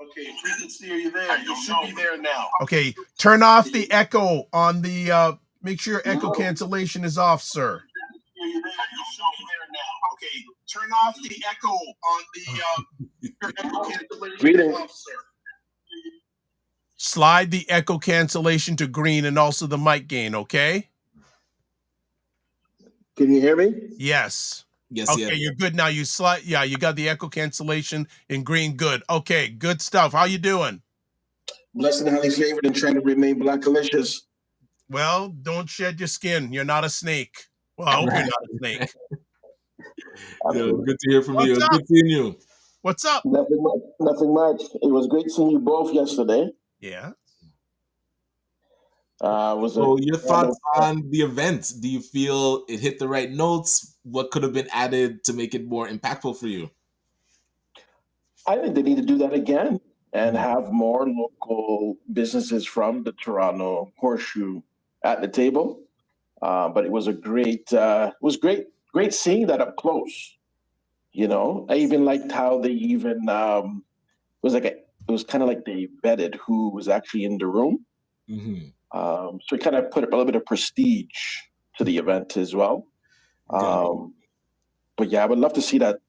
Okay, Frequency, are you there? You should be there now. Okay, turn off the echo on the, make sure your echo cancellation is off, sir. You should be there now. Okay, turn off the echo on the echo cancellation off, sir. Slide the echo cancellation to green and also the mic gain, okay? Can you hear me? Yes. Yes, Okay, yeah. you're good now. You slide, yeah, you got the echo cancellation in green. Good. Okay, good stuff. How you doing? Blessed and highly favored and trying to remain blackalicious. Well, don't shed your skin. You're not a snake. Well, I hope you're not a snake. Yeah, good to hear from you. What's up? Good seeing you. What's up? Nothing much. Nothing much. It was great seeing you both yesterday. Yeah. So your thoughts on the event? Do you feel it hit the right notes? What could have been added to make it more impactful for you? I think they need to do that again and have more local businesses from the Toronto Horseshoe at the table. But it was a great, great seeing that up close. You know, I even liked how they even it was kind of like they vetted who was actually in the room. So it kind of put a little bit of prestige to the event as well. But yeah, I would love to see that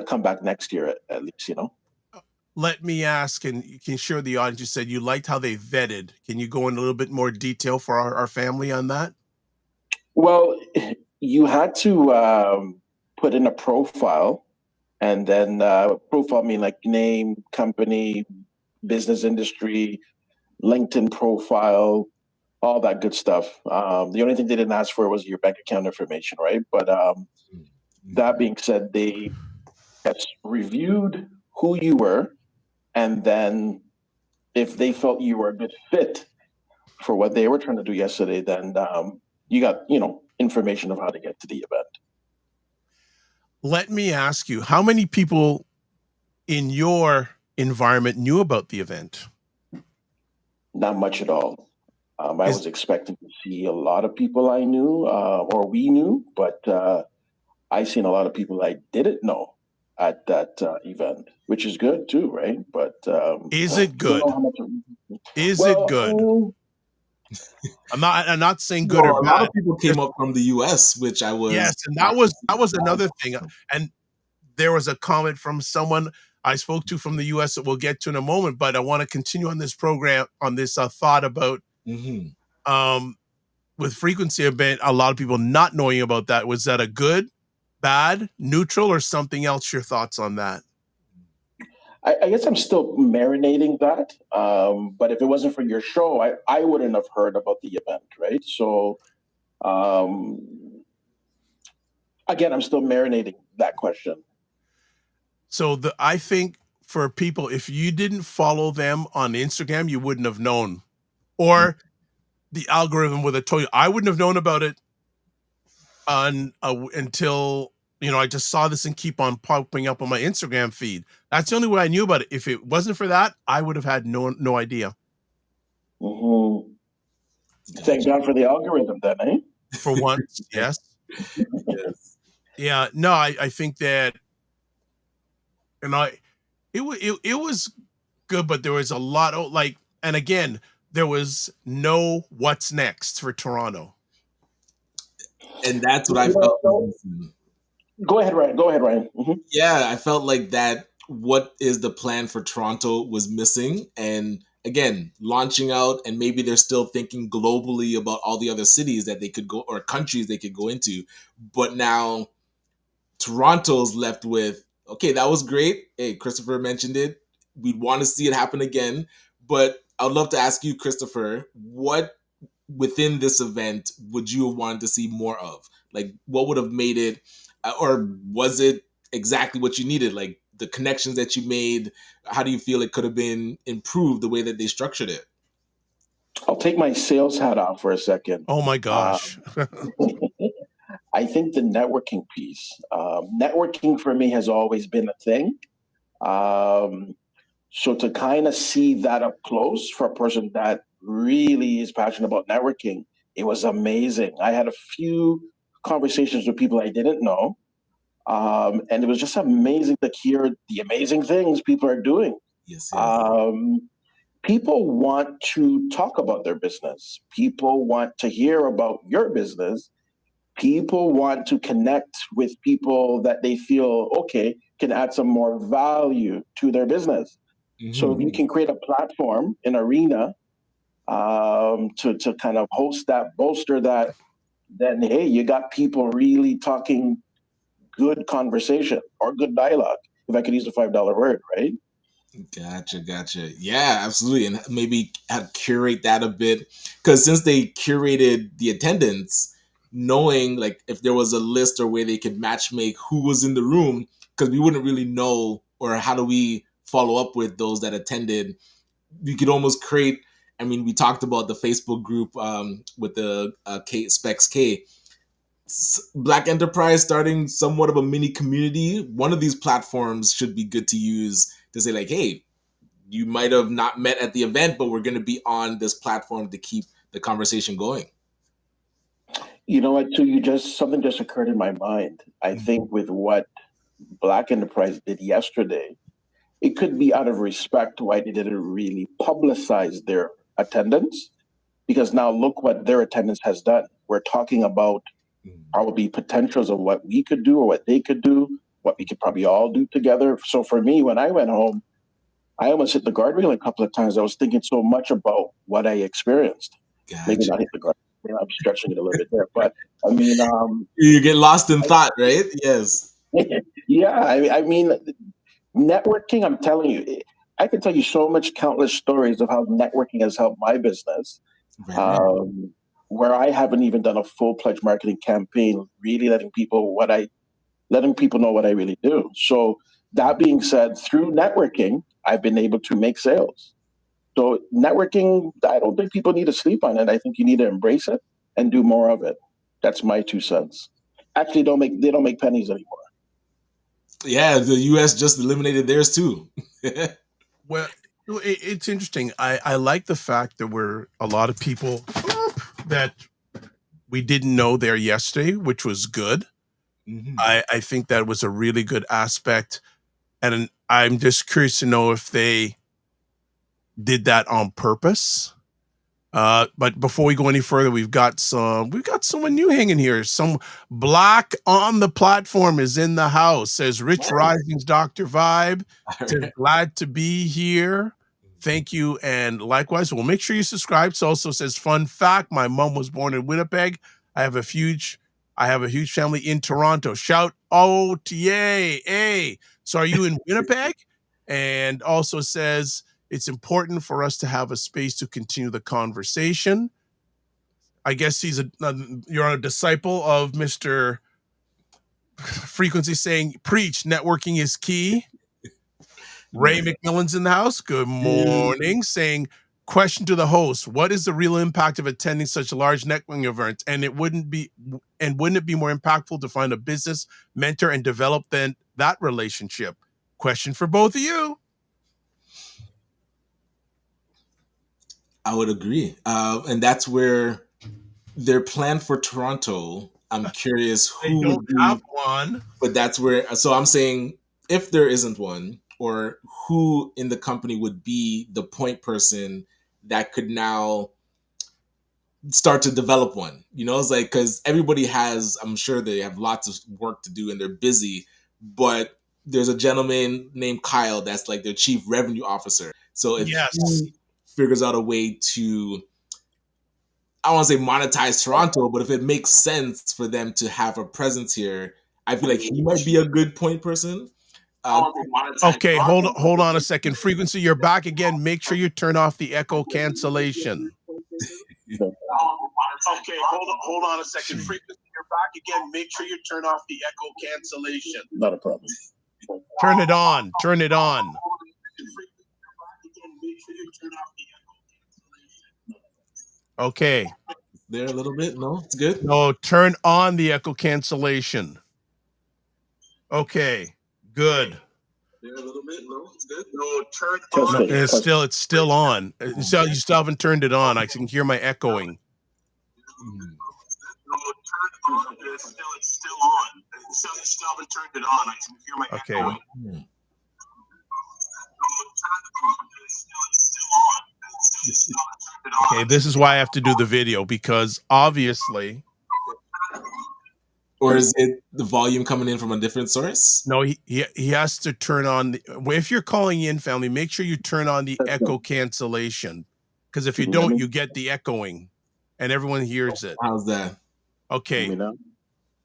come back next year at least, you know. Let me ask, and you can share the audience. You said you liked how they vetted. Can you go in a little bit more detail for our family on that? Well, you had to put in a profile, and then profile mean like name, company, business industry, LinkedIn profile, all that good stuff. The only thing they didn't ask for was your bank account information, right? But that being said, they reviewed who you were, and then if they felt you were a good fit for what they were trying to do yesterday, then you got, information of how to get to the event. Let me ask you, how many people in your environment knew about the event? Not much at all. I was expecting to see a lot of people I knew or we knew, but I seen a lot of people I didn't know at that event, which is good too, right? But is it good? Is it good? I'm not saying good or bad. A lot of people came up from the US, which I was. Yes, and that was another thing. And there was a comment from someone I spoke to from the US that we'll get to in a moment, but I want to continue on this program on this thought about with Frequency event, a lot of people not knowing about that. Was that a good, bad, neutral, or something else? Your thoughts on that? I guess I'm still marinating that. But if it wasn't for your show, I wouldn't have heard about the event, right? So again, I'm still marinating that question. So I think for people, if you didn't follow them on Instagram, you wouldn't have known, or the algorithm would have told you. I wouldn't have known about it until I just saw this and keep on popping up on my Instagram feed. That's the only way I knew about it. If it wasn't for that, I would have had no idea. Thank God for the algorithm, then, eh? For once, yes. Yes. Yeah. No, I think that, it was good, but there was a lot of and again, there was no what's next for Toronto. And that's what I felt. Go ahead, Ryan. Yeah, I felt like that what is the plan for Toronto was missing. And again, launching out, and maybe they're still thinking globally about all the other cities that they could go, or countries they could go into. But now Toronto's left with, okay, that was great. Hey, Christopher mentioned it. We'd want to see it happen again. But I would love to ask you, Christopher, what within this event would you have wanted to see more of? Like, what would have made it, or was it exactly what you needed? Like the connections that you made, how do you feel it could have been improved the way that they structured it? I'll take my sales hat off for a second. Oh my gosh. I think the networking piece, networking for me has always been a thing. So to kind of see that up close for a person that really is passionate about networking It was amazing. I had a few conversations with people I didn't know. And it was just amazing to hear the amazing things people are doing. Yes, yes. People want to talk about their business. People want to hear about your business. People want to connect with people that they feel, okay, can add some more value to their business. So if you can create a platform, an arena, to kind of host that, bolster that, then hey, you got people really talking good conversation or good dialogue, if I could use the $5 word, right? Gotcha. Yeah, absolutely. And maybe curate that a bit. Because since they curated the attendance, knowing like if there was a list or way they could match make who was in the room, because we wouldn't really know, or how do we follow up with those that attended, we could almost create. I mean, we talked about the Facebook group with the Specs K. Black enterprise starting somewhat of a mini community. One of these platforms should be good to use to say like, hey, you might have not met at the event, but we're going to be on this platform to keep the conversation going. You know what, too, something just occurred in my mind. I think with what Black Enterprise did yesterday, it could be out of respect why they didn't really publicize their attendance, because now look what their attendance has done. We're talking about probably potentials of what we could do or what they could do, what we could probably all do together. So for me, when I went home, I almost hit the guardrail a couple of times. I was thinking so much about what I experienced. Gotcha. Maybe not hit the guardrail. I'm stretching it a little bit there, but I mean, you get lost in thought, right? Yes. Yeah, I mean, networking. I'm telling you, I can tell you so much, countless stories of how networking has helped my business. Right. Where I haven't even done a full-fledged marketing campaign, really letting people know what I really do. So that being said, through networking, I've been able to make sales. So networking, I don't think people need to sleep on it. I think you need to embrace it and do more of it. That's my 2 cents. Actually, they don't make pennies anymore. Yeah, the U.S. just eliminated theirs too. Well, it's interesting. I like the fact that we're a lot of people that we didn't know there yesterday, which was good. I think that was a really good aspect. And I'm just curious to know if they did that on purpose. But before we go any further, we've got someone new hanging here. Some Black on the platform is in the house. Says Rich Rising's Dr. Vibe. Says glad to be here. Thank you. And likewise, well, make sure you subscribe. So also says, fun fact, my mom was born in Winnipeg. I have a huge family in Toronto. Shout out, yay. Hey. So are you in Winnipeg? And also says, it's important for us to have a space to continue the conversation. I guess you're a disciple of Mr. Frequency saying, preach, networking is key. Ray McMillan's in the house. Good morning. Saying, question to the host, what is the real impact of attending such a large networking event? And wouldn't it be more impactful to find a business mentor and develop that relationship? Question for both of you. I would agree. And that's where their plan for Toronto, I'm curious who They don't have one. But that's where, so I'm saying if there isn't one, or who in the company would be the point person that could now start to develop one. It's like, because everybody I'm sure they have lots of work to do and they're busy, but there's a gentleman named Kyle that's like their chief revenue officer. So if he figures out a way to, I don't want to say monetize Toronto, but if it makes sense for them to have a presence here, I feel like he might be a good point person. Okay, hold on a second. Frequency, you're back again. Make sure you turn off the echo cancellation. Okay, hold on a second. Frequency, you're back again. Make sure you turn off the echo cancellation. Not a problem. Turn it on. Turn it on. Okay. There a little bit? No, it's good. No, turn on the echo cancellation. Okay, good. There a little bit? No, it's good. No, turn on. It's still on. So you still haven't turned it on. I can hear my echoing. It's still on. It's still haven't turned it on. I can hear my echoing. Okay, this is why I have to do the video, because obviously, Or is it the volume coming in from a different source? no, he has to turn on the, if you're calling in, family, make sure you turn on the echo cancellation, because if you don't, you get the echoing and everyone hears it. How's that? Okay,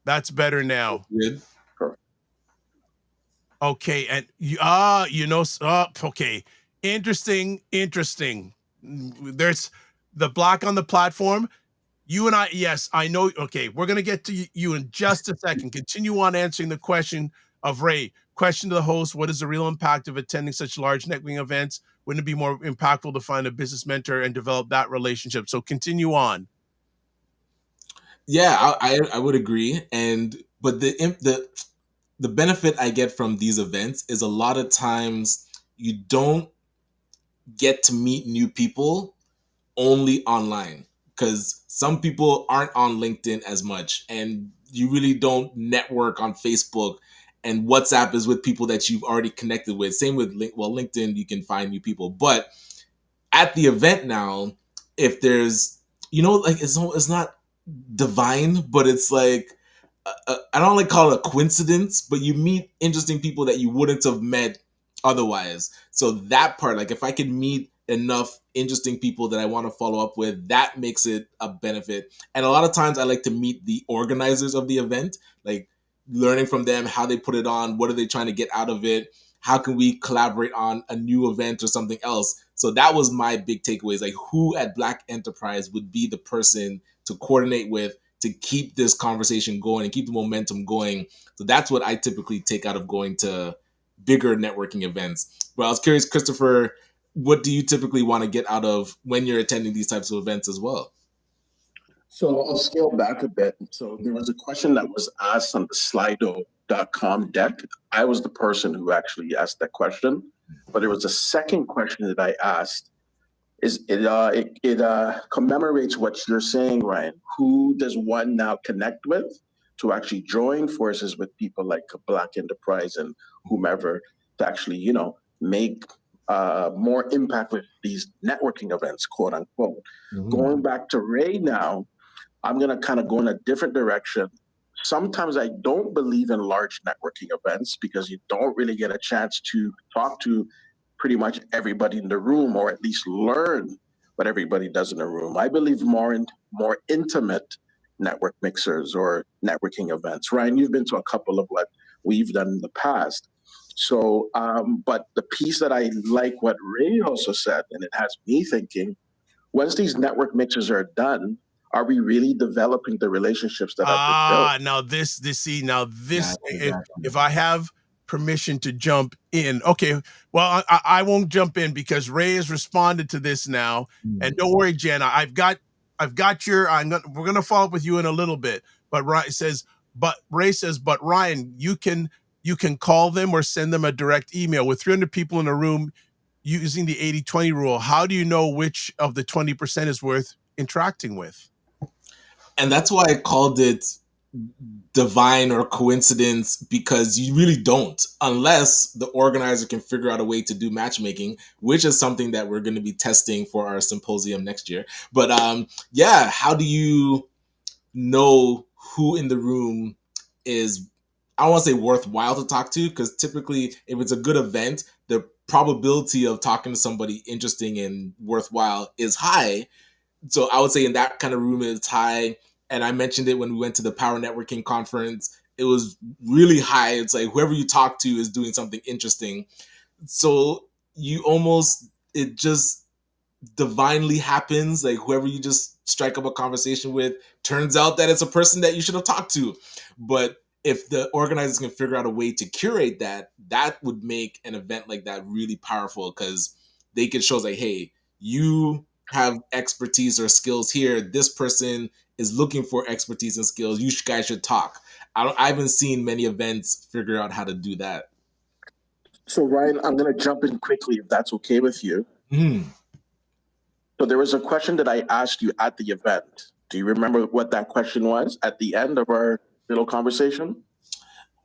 that's better now. Good. Okay, and okay, interesting. There's the block on the platform. You and I, yes, I know. Okay, we're gonna get to you in just a second. Continue on answering the question of Ray. Question to the host: what is the real impact of attending such large networking events? Wouldn't it be more impactful to find a business mentor and develop that relationship? So continue on. Yeah, I would agree. But the benefit I get from these events is a lot of times you don't get to meet new people only online, because some people aren't on LinkedIn as much, and you really don't network on Facebook, and WhatsApp is with people that you've already connected with. Same with LinkedIn, you can find new people. But at the event now, if there's, like, it's not divine, but it's like, I don't like call it a coincidence, but you meet interesting people that you wouldn't have met otherwise. So that part, like, if I can meet enough interesting people that I want to follow up with, that makes it a benefit. And a lot of times I like to meet the organizers of the event, like learning from them, how they put it on, what are they trying to get out of it, how can we collaborate on a new event or something else. So that was my big takeaways, like who at Black Enterprise would be the person to coordinate with to keep this conversation going and keep the momentum going. So that's what I typically take out of going to bigger networking events. But I was curious, Christopher, what do you typically want to get out of when you're attending these types of events as well? So I'll scale back a bit. So there was a question that was asked on the Slido.com deck. I was the person who actually asked that question, but there was a second question that I asked. It commemorates what you're saying, Ryan. Who does one now connect with to actually join forces with people like Black Enterprise and whomever to actually, make more impact with these networking events, quote unquote. Going back to Ray now, I'm going to kind of go in a different direction. Sometimes I don't believe in large networking events because you don't really get a chance to talk to pretty much everybody in the room, or at least learn what everybody does in the room. I believe more in more intimate network mixers or networking events. Ryan, you've been to a couple of what we've done in the past. So, but the piece that I like what Ray also said, and it has me thinking, once these network mixers are done, are we really developing the relationships that have been built? If I have permission to jump in, okay. Well, I won't jump in because Ray has responded to this now, and don't worry, Jenna. We're gonna follow up with you in a little bit. But Ray says, but Ryan, you can call them or send them a direct email. With 300 people in a room, using the 80-20 rule, how do you know which of the 20% is worth interacting with? And that's why I called it divine or coincidence, because you really don't, unless the organizer can figure out a way to do matchmaking, which is something that we're going to be testing for our symposium next year. But yeah, how do you know who in the room is, I don't want to say worthwhile to talk to, because typically if it's a good event, the probability of talking to somebody interesting and worthwhile is high. So I would say in that kind of room it's high. And I mentioned it when we went to the Power Networking Conference. It was really high. It's like whoever you talk to is doing something interesting. So it just divinely happens. Like whoever you just strike up a conversation with, turns out that it's a person that you should have talked to. But if the organizers can figure out a way to curate that, that would make an event like that really powerful, because they could show like, hey, you have expertise or skills here. This person is looking for expertise and skills. You guys should talk. I haven't seen many events figure out how to do that. So Ryan, I'm going to jump in quickly if that's okay with you. So there was a question that I asked you at the event Do you remember what that question was at the end of our little conversation?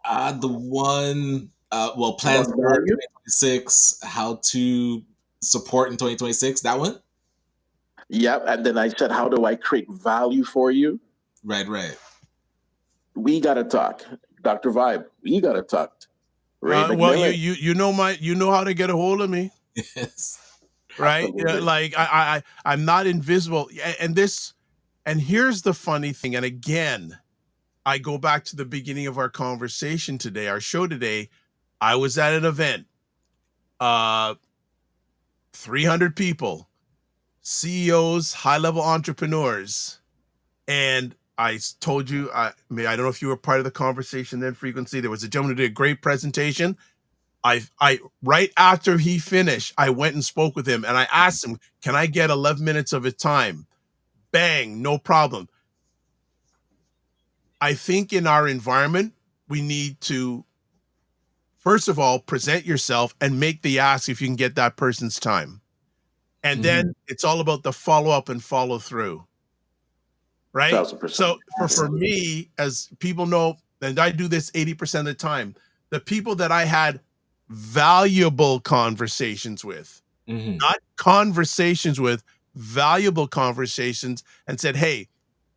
The one, well, plans About for value? 2026, how to support in 2026. That one? Yep. And then I said, how do I create value for you? Right. We got to talk. Dr. Vibe, we got to talk. Ray Well, McMillan. you know how to get a hold of me, Yes. right? Absolutely. Like I'm not invisible. And here's the funny thing. And again, I go back to the beginning of our conversation today, our show today. I was at an event, 300 people, CEOs, high-level entrepreneurs, and I told you, I don't know if you were part of the conversation then, Frequency. There was a gentleman who did a great presentation. I right after he finished, I went and spoke with him and I asked him, can I get 11 minutes of his time? Bang, no problem. I think in our environment, we need to, first of all, present yourself and make the ask if you can get that person's time. And then it's all about the follow up and follow through. Right? 1,000%. So for me, as people know, and I do this 80% of the time, the people that I had valuable conversations with, not conversations with, valuable conversations, and said, hey,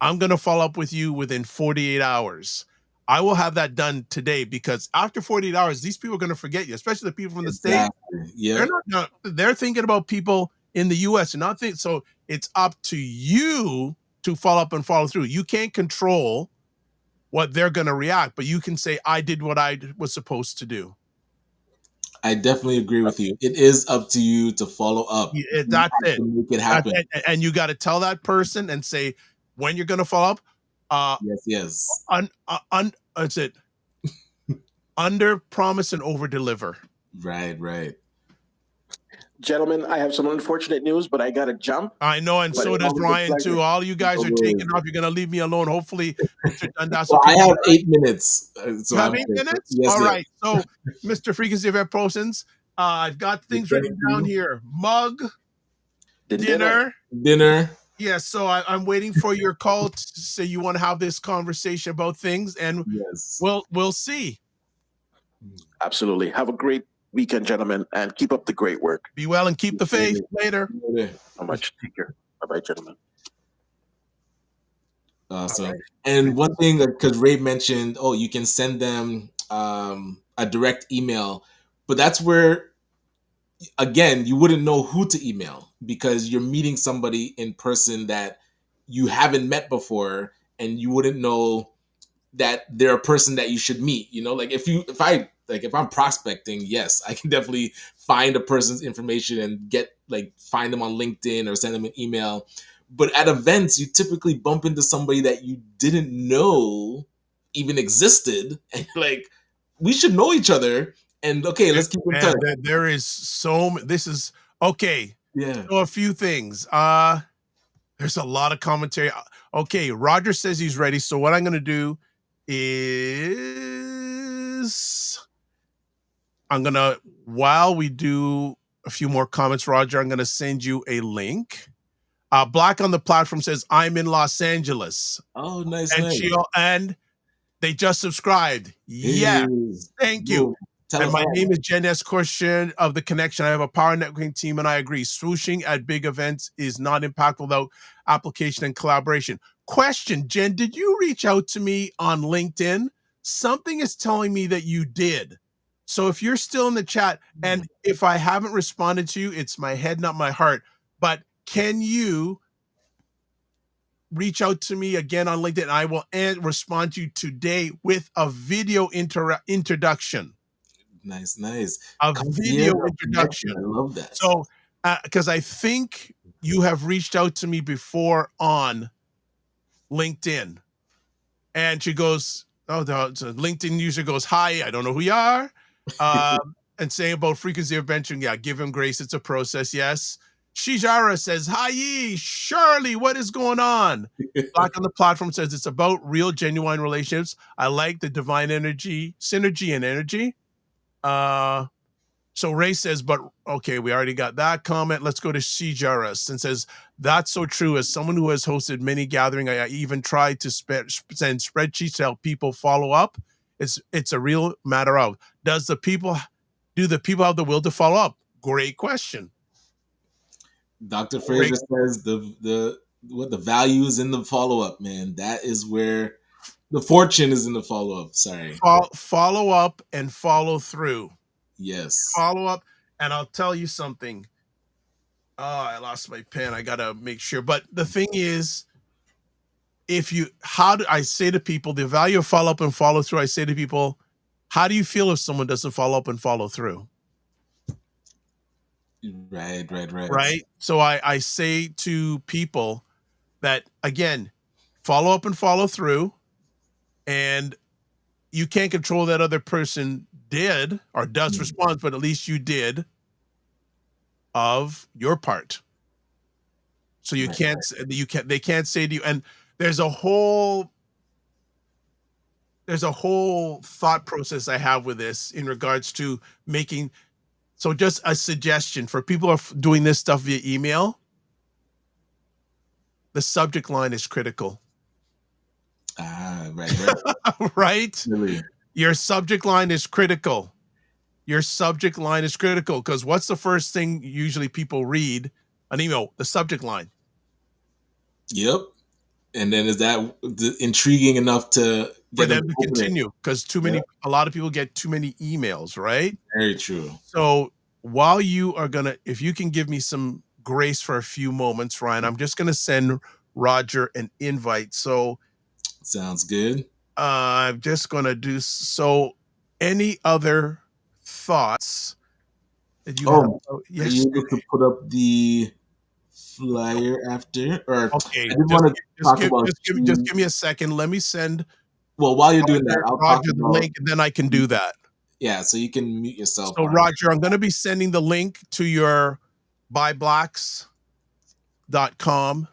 I'm going to follow up with you within 48 hours. I will have that done today, because after 48 hours, these people are going to forget you, especially the people from the States. Yeah. They're thinking about people in the US and not think. So it's up to you to follow up and follow through. You can't control what they're going to react, but you can say, I did what I was supposed to do. I definitely agree with you. It is up to you to follow up. That's it. To make it happen. And you got to tell that person and say when you're going to follow up. Yes. That's it. Under promise and over deliver. Right. Gentlemen, I have some unfortunate news, but I got to jump. I know, and so does Ryan too. All you guys are taking off. You're going to leave me alone. Hopefully, Mr. Dundas. Well, I have 8 minutes. So you have 8 minutes? Yes, all right. So, Mr. Frequency of Persons, I've got things written down here. Mug, dinner. Yes, so I'm waiting for your call to say you want to have this conversation about things, and we'll see. Absolutely. Have a great weekend, gentlemen, and keep up the great work. Be well and keep the faith. Later. How much? Take care. Bye-bye, gentlemen. Awesome. Right. And one thing, because Ray mentioned, you can send them a direct email, but that's where, again, you wouldn't know who to email, because you're meeting somebody in person that you haven't met before, and you wouldn't know that they're a person that you should meet. Like if I'm prospecting, yes, I can definitely find a person's information and find them on LinkedIn or send them an email. But at events, you typically bump into somebody that you didn't know even existed, and we should know each other. And let's keep in touch. There is this is okay. Yeah. So a few things. There's a lot of commentary. Okay, Roger says he's ready. So what I'm going to do is while we do a few more comments, Roger, I'm going to send you a link. Black on the platform says, I'm in Los Angeles. Oh, nice. And they just subscribed. Yes. Thank you. And my name is Jen S. Corsian of The Connection. I have a power networking team, and I agree. Swooshing at big events is not impactful without application and collaboration. Question, Jen, did you reach out to me on LinkedIn? Something is telling me that you did. So if you're still in the chat, and if I haven't responded to you, it's my head, not my heart. But can you reach out to me again on LinkedIn? I will respond to you today with a video introduction. Nice. A video introduction. I love that. So, because I think you have reached out to me before on LinkedIn. And she goes, the LinkedIn user goes, hi, I don't know who you are. And saying about frequency of mention, give him grace. It's a process. Yes. Shijara says, hi, Shirley, what is going on? Black on the platform says it's about real, genuine relationships. I like the divine energy, synergy and energy. So Ray says, but okay, we already got that comment. Let's go to Shijaras and says, that's so true. As someone who has hosted many gatherings, I even tried to send spreadsheets to help people follow up. It's a real matter of, do the people have the will to follow up? Great question. Dr. Fraser says the value is in the follow up, man. That is where the fortune is in the follow up. Sorry. Follow up and follow through. Yes. Follow up. And I'll tell you something. Oh, I lost my pen. I got to make sure. But the thing is, how do I say to people the value of follow up and follow through? I say to people, how do you feel if someone doesn't follow up and follow through? Right. So I say to people that, again, follow up and follow through, and you can't control that other person did or does respond, but at least you did of your part. So they can't say to you, and there's a whole thought process I have with this in regards to making. So just a suggestion for people who are doing this stuff via email, the subject line is critical. Right. Right? Really? Your subject line is critical. Because what's the first thing usually people read an email? The subject line. Yep. And then is that intriguing enough to for them to continue? Because a lot of people get too many emails, right? Very true. So while you are if you can give me some grace for a few moments, Ryan, I'm just gonna send Roger an invite. So sounds good. I'm just gonna do so. Any other thoughts that you have? Yes. Are you able to put up the flyer after? Or okay, just give me a second. Let me send. Well, while you're doing that, I'll Roger the link, and then I can do that. Yeah, so you can mute yourself. So Roger, I'm going to be sending the link to your buyblacks.com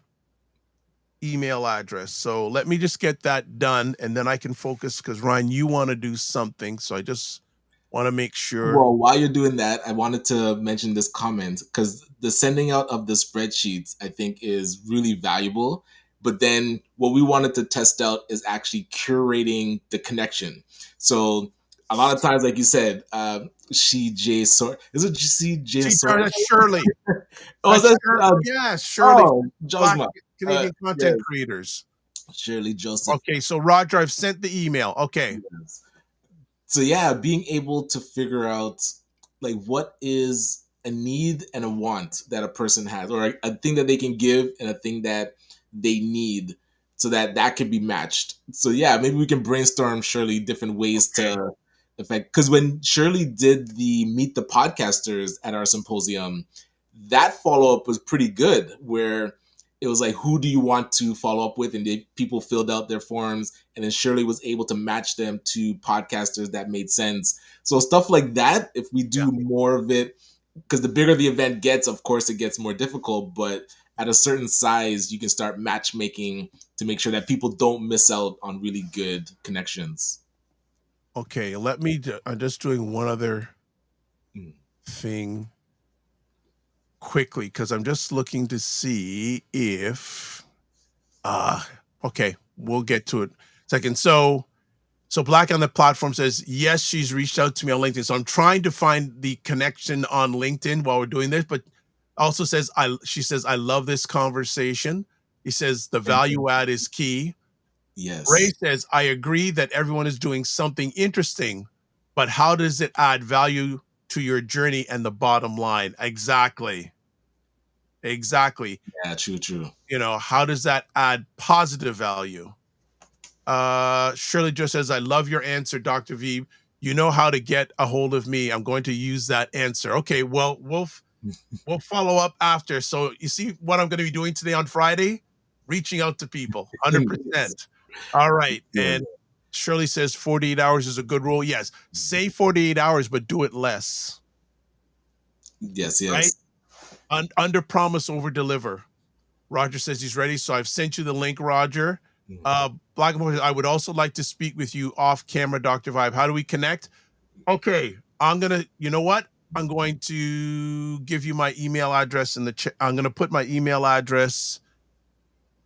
email address. So let me just get that done, and then I can focus, because Ryan, you want to do something. So I just want to make sure. Well, while you're doing that, I wanted to mention this comment, because the sending out of the spreadsheets, I think, is really valuable. But then what we wanted to test out is actually curating the connection. So a lot of times, like you said, Shirley. Shirley. Shirley. Oh, Josma. Canadian content creators. Shirley Joseph. Okay, so Roger, I've sent the email. Okay. Yes. So yeah, being able to figure out like what is a need and a want that a person has, or a thing that they can give and a thing that they need, so that can be matched. So yeah, maybe we can brainstorm Shirley different ways to affect. Because when Shirley did the Meet the Podcasters at our symposium, that follow up was pretty good, where it was like, who do you want to follow up with? And people filled out their forms, and then Shirley was able to match them to podcasters that made sense. So stuff like that, if we do more of it, because the bigger the event gets, of course, it gets more difficult, but at a certain size, you can start matchmaking to make sure that people don't miss out on really good connections. Okay, I'm just doing one other thing quickly, because I'm just looking to see if okay, we'll get to it second. So Black on the platform says, yes, she's reached out to me on LinkedIn. So I'm trying to find the connection on LinkedIn while we're doing this, but also says she says, I love this conversation. He says the value add is key. Yes. Ray says, I agree that everyone is doing something interesting, but how does it add value to your journey and the bottom line? Exactly. Yeah, true. You know, how does that add positive value? Shirley just says, I love your answer, Dr. V. You know how to get a hold of me. I'm going to use that answer. Okay, well, we'll follow up after. So you see what I'm going to be doing today on Friday? Reaching out to people, 100%. All right. And Shirley says 48 hours is a good rule. Yes. Say 48 hours, but do it less. Yes. Right? Under promise, over deliver. Roger says he's ready. So I've sent you the link, Roger. Black and White, I would also like to speak with you off camera, Dr. Vibe. How do we connect? Okay. You know what? I'm going to give you my email address in the chat. I'm going to put my email address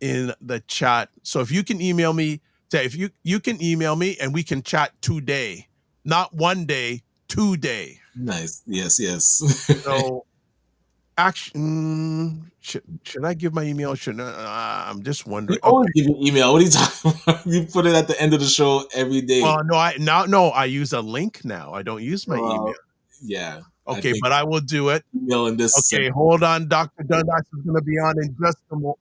in the chat. So if you can email me, if you can email me and we can chat today, not one day, today. Nice. Yes, yes. So actually, should I give my email? Should I'm just You wondering. always Okay. give an email. What are you talking about? You put it at the end of the show every day. Well, no, I use a link now. I don't use my email. Yeah, I Okay, think but I will do it. email in this Okay, segment. hold on. Dr. Dundas is going to be on in just a moment.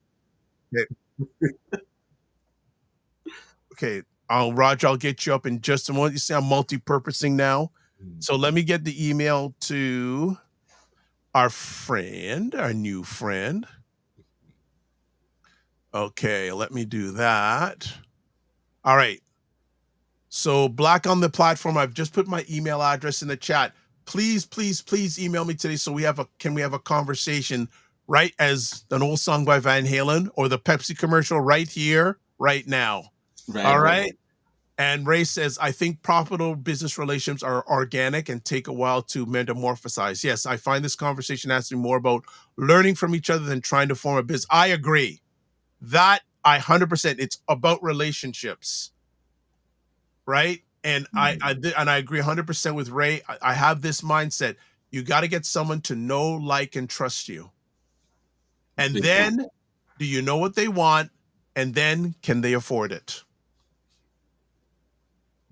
Okay, Roger, I'll get you up in just a moment. You see, I'm multi-purposing now. So let me get the email to our new friend. Okay, let me do that. All right. So Black on the platform, I've just put my email address in the chat. Please, please, please email me today so we have a conversation, right as an old song by Van Halen or the Pepsi commercial right here, right now. Right All on. right. And Ray says, I think profitable business relations are organic and take a while to metamorphosize. Yes, I find this conversation has to be more about learning from each other than trying to form a business. I agree. That I 100%. It's about relationships, right? And I agree 100% with Ray. I have this mindset. You got to get someone to know, like, and trust you. And Big then, do you know what they want? And then, can they afford it?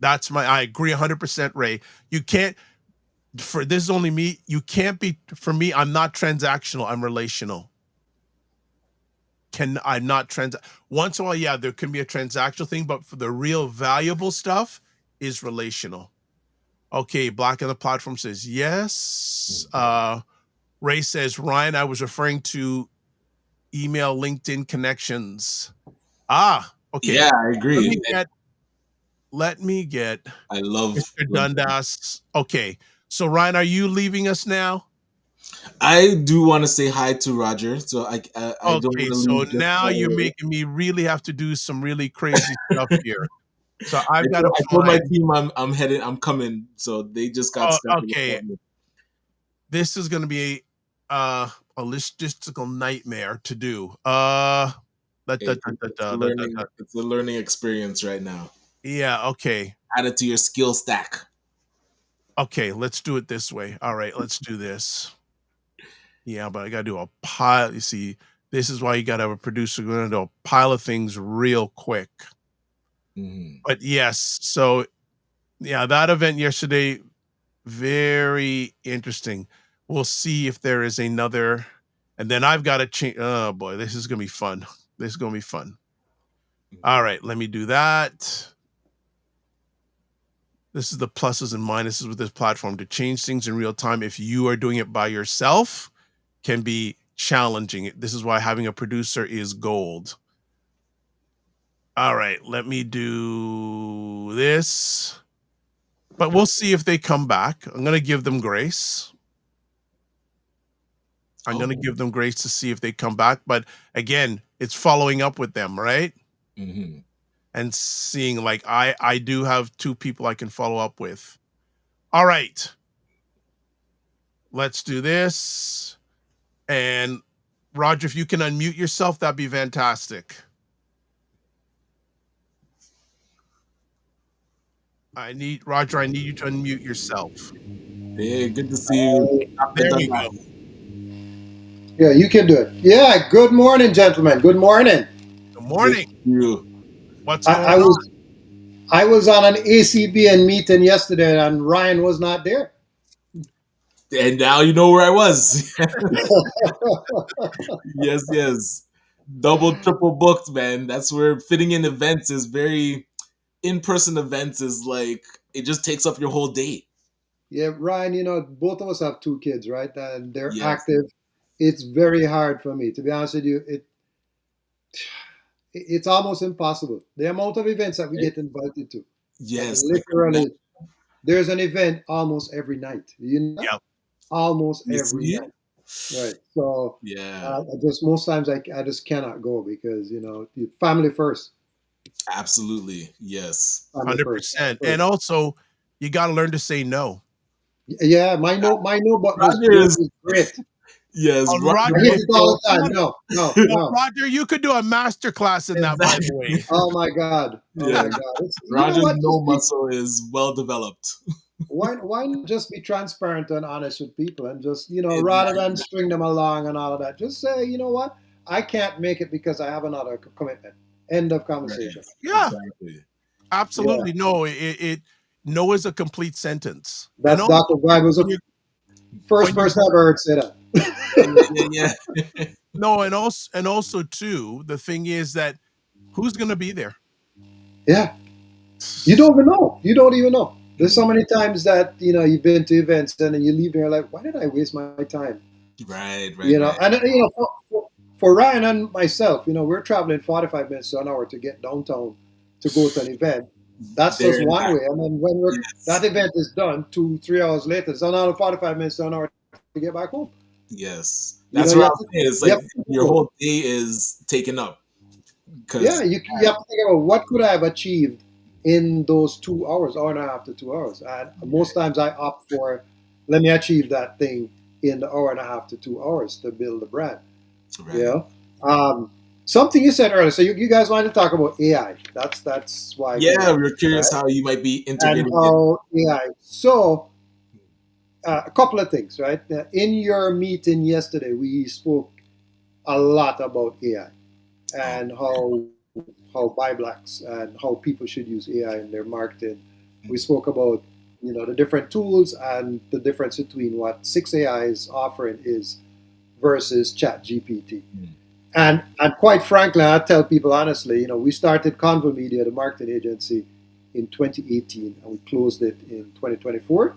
I agree 100%, Ray. You can't, this is only me. You can't be, for me, I'm not transactional. I'm relational. I'm not once in a while, yeah, there can be a transactional thing, but for the real valuable stuff is relational. Okay, Black on the platform says yes. Ray says, Ryan, I was referring to email LinkedIn connections. Okay. Yeah, I agree. Let me get I love Mr. LinkedIn. Dundas. Okay. So Ryan, are you leaving us now? I do want to say hi to Roger, so I don't want Okay, to so leave just now right you're away. making me really have to do some really crazy stuff here. So I I've got to told my find. team I'm coming, so they just got Oh, started okay. without me. This is going to be a logistical nightmare to do. It's a learning experience right now. Yeah. Okay. Add it to your skill stack. Okay. Let's do it this way. All right. Let's do this. Yeah, but I got to do a pile. You see, this is why you got to have a producer. We're going to do a pile of things real quick. But yes, so yeah, that event yesterday, very interesting. We'll see if there is another, and then I've got to change. Oh boy, this is gonna be fun. This is gonna be fun. All right, let me do that. This is the pluses and minuses with this platform. To change things in real time, if you are doing it by yourself, can be challenging. This is why having a producer is gold. All right, let me do this. But we'll see if they come back. I'm going to give them grace. I'm going to give them grace to see if they come back. But again, it's following up with them, right? And seeing, like, I do have 2 people I can follow up with. All right. Let's do this. And Roger, if you can unmute yourself, that'd be fantastic. Roger, I need you to unmute yourself. Hey, good to see you. There you go. Yeah, you can do it. Yeah, good morning, gentlemen. Good morning. Good morning. What's going on? I was on an ACBN meeting yesterday and Ryan was not there. And now you know where I was. Yes. Double, triple booked, man. That's where fitting in events is in-person events is like, it just takes up your whole day. Yeah, Ryan, both of us have 2 kids, right? And they're Yes. active. It's very hard for me. To be honest with you, it's almost impossible. The amount of events that we get invited to. Yes. Like literally, there's an event almost every night. Yep. Almost every night. Right. So yeah, just most times I just cannot go because family first. absolutely. Yes. 100%. And also, you got to learn to say no. Yeah, my button Roger was great. yes, Oh, Roger I Roger, hit it all the time. Roger, No. Roger, you could do a master class in that, by the way. Oh my God. Oh yeah, my God. You know Roger's what? no muscle is well developed. Why not just be transparent and honest with people and just, rather than Exactly. string them along and all of that, just say, you know what? I can't make it because I have another commitment. End of Right. conversation. Yeah, Exactly. Yeah. absolutely. No, no is a complete sentence. And That's also, Dr. Vibe was when the you first when you person I've ever heard say that. Yeah. no, and also too, the thing is that who's gonna be there? Yeah. You don't even know. You don't even know. There's so many times that, you've been to events and then you leave there like, why did I waste my time? Right, You right, know, right. and for Ryan and myself, we're traveling 45 minutes to an hour to get downtown to go to an event. That's There just and one back. way. And then when that Yes. event is done, 2, 3 hours later, it's another 45 minutes to an hour to get back home. Yes. You That's know, what I'm saying. It's you like have to think your about, whole day is taken up. yeah, Because you have to think about what could I have achieved in those 2 hours, hour and a half to 2 hours. And most times I opt for, let me achieve that thing in the hour and a half to 2 hours to build the brand. You right. know, something you said earlier. So you guys wanted to talk about AI. That's why I came Yeah, up, we're curious right? how you might be And integrating it. how AI. So a couple of things, right? In your meeting yesterday, we spoke a lot about AI Oh, and how buy blacks and how people should use AI in their marketing. We mm, spoke about the different tools and the difference between what 6AI is offering is versus Chat GPT. mm, And quite frankly, I tell people honestly, we started Convo Media, the marketing agency, in 2018, and we closed it in 2024.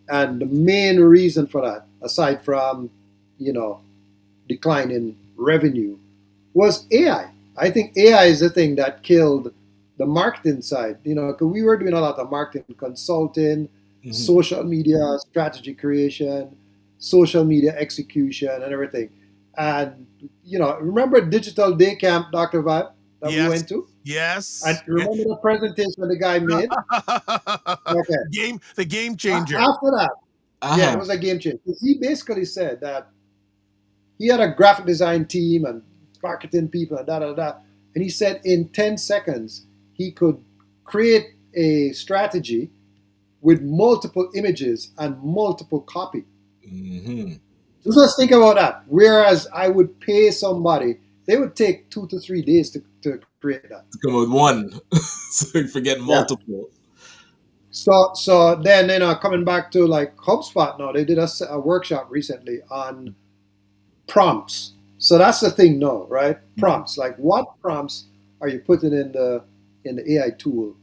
And the main reason for that, aside from you know decline in revenue, was AI. I think AI is the thing that killed the marketing side. Because we were doing a lot of marketing consulting, mhm. social media strategy creation, social media execution, and everything. And remember Digital Day Camp, Dr. Vibe, that we Yes, went to? And yes, yes. remember the presentation the guy made? Okay. The game changer. After that, yeah, it Uh-huh. was a game changer. He basically said that he had a graphic design team and marketing people and da da da. And he said in 10 seconds, he could create a strategy with multiple images and multiple copy. Hmm. Just think about that. Whereas I would pay somebody, they would take 2 to 3 days to create that. To come with one. So you forget Yeah. multiple. So then, coming back to like HubSpot now, they did a workshop recently on prompts. So that's the thing now, right? Mhm. Prompts. Like what prompts are you putting in the AI tool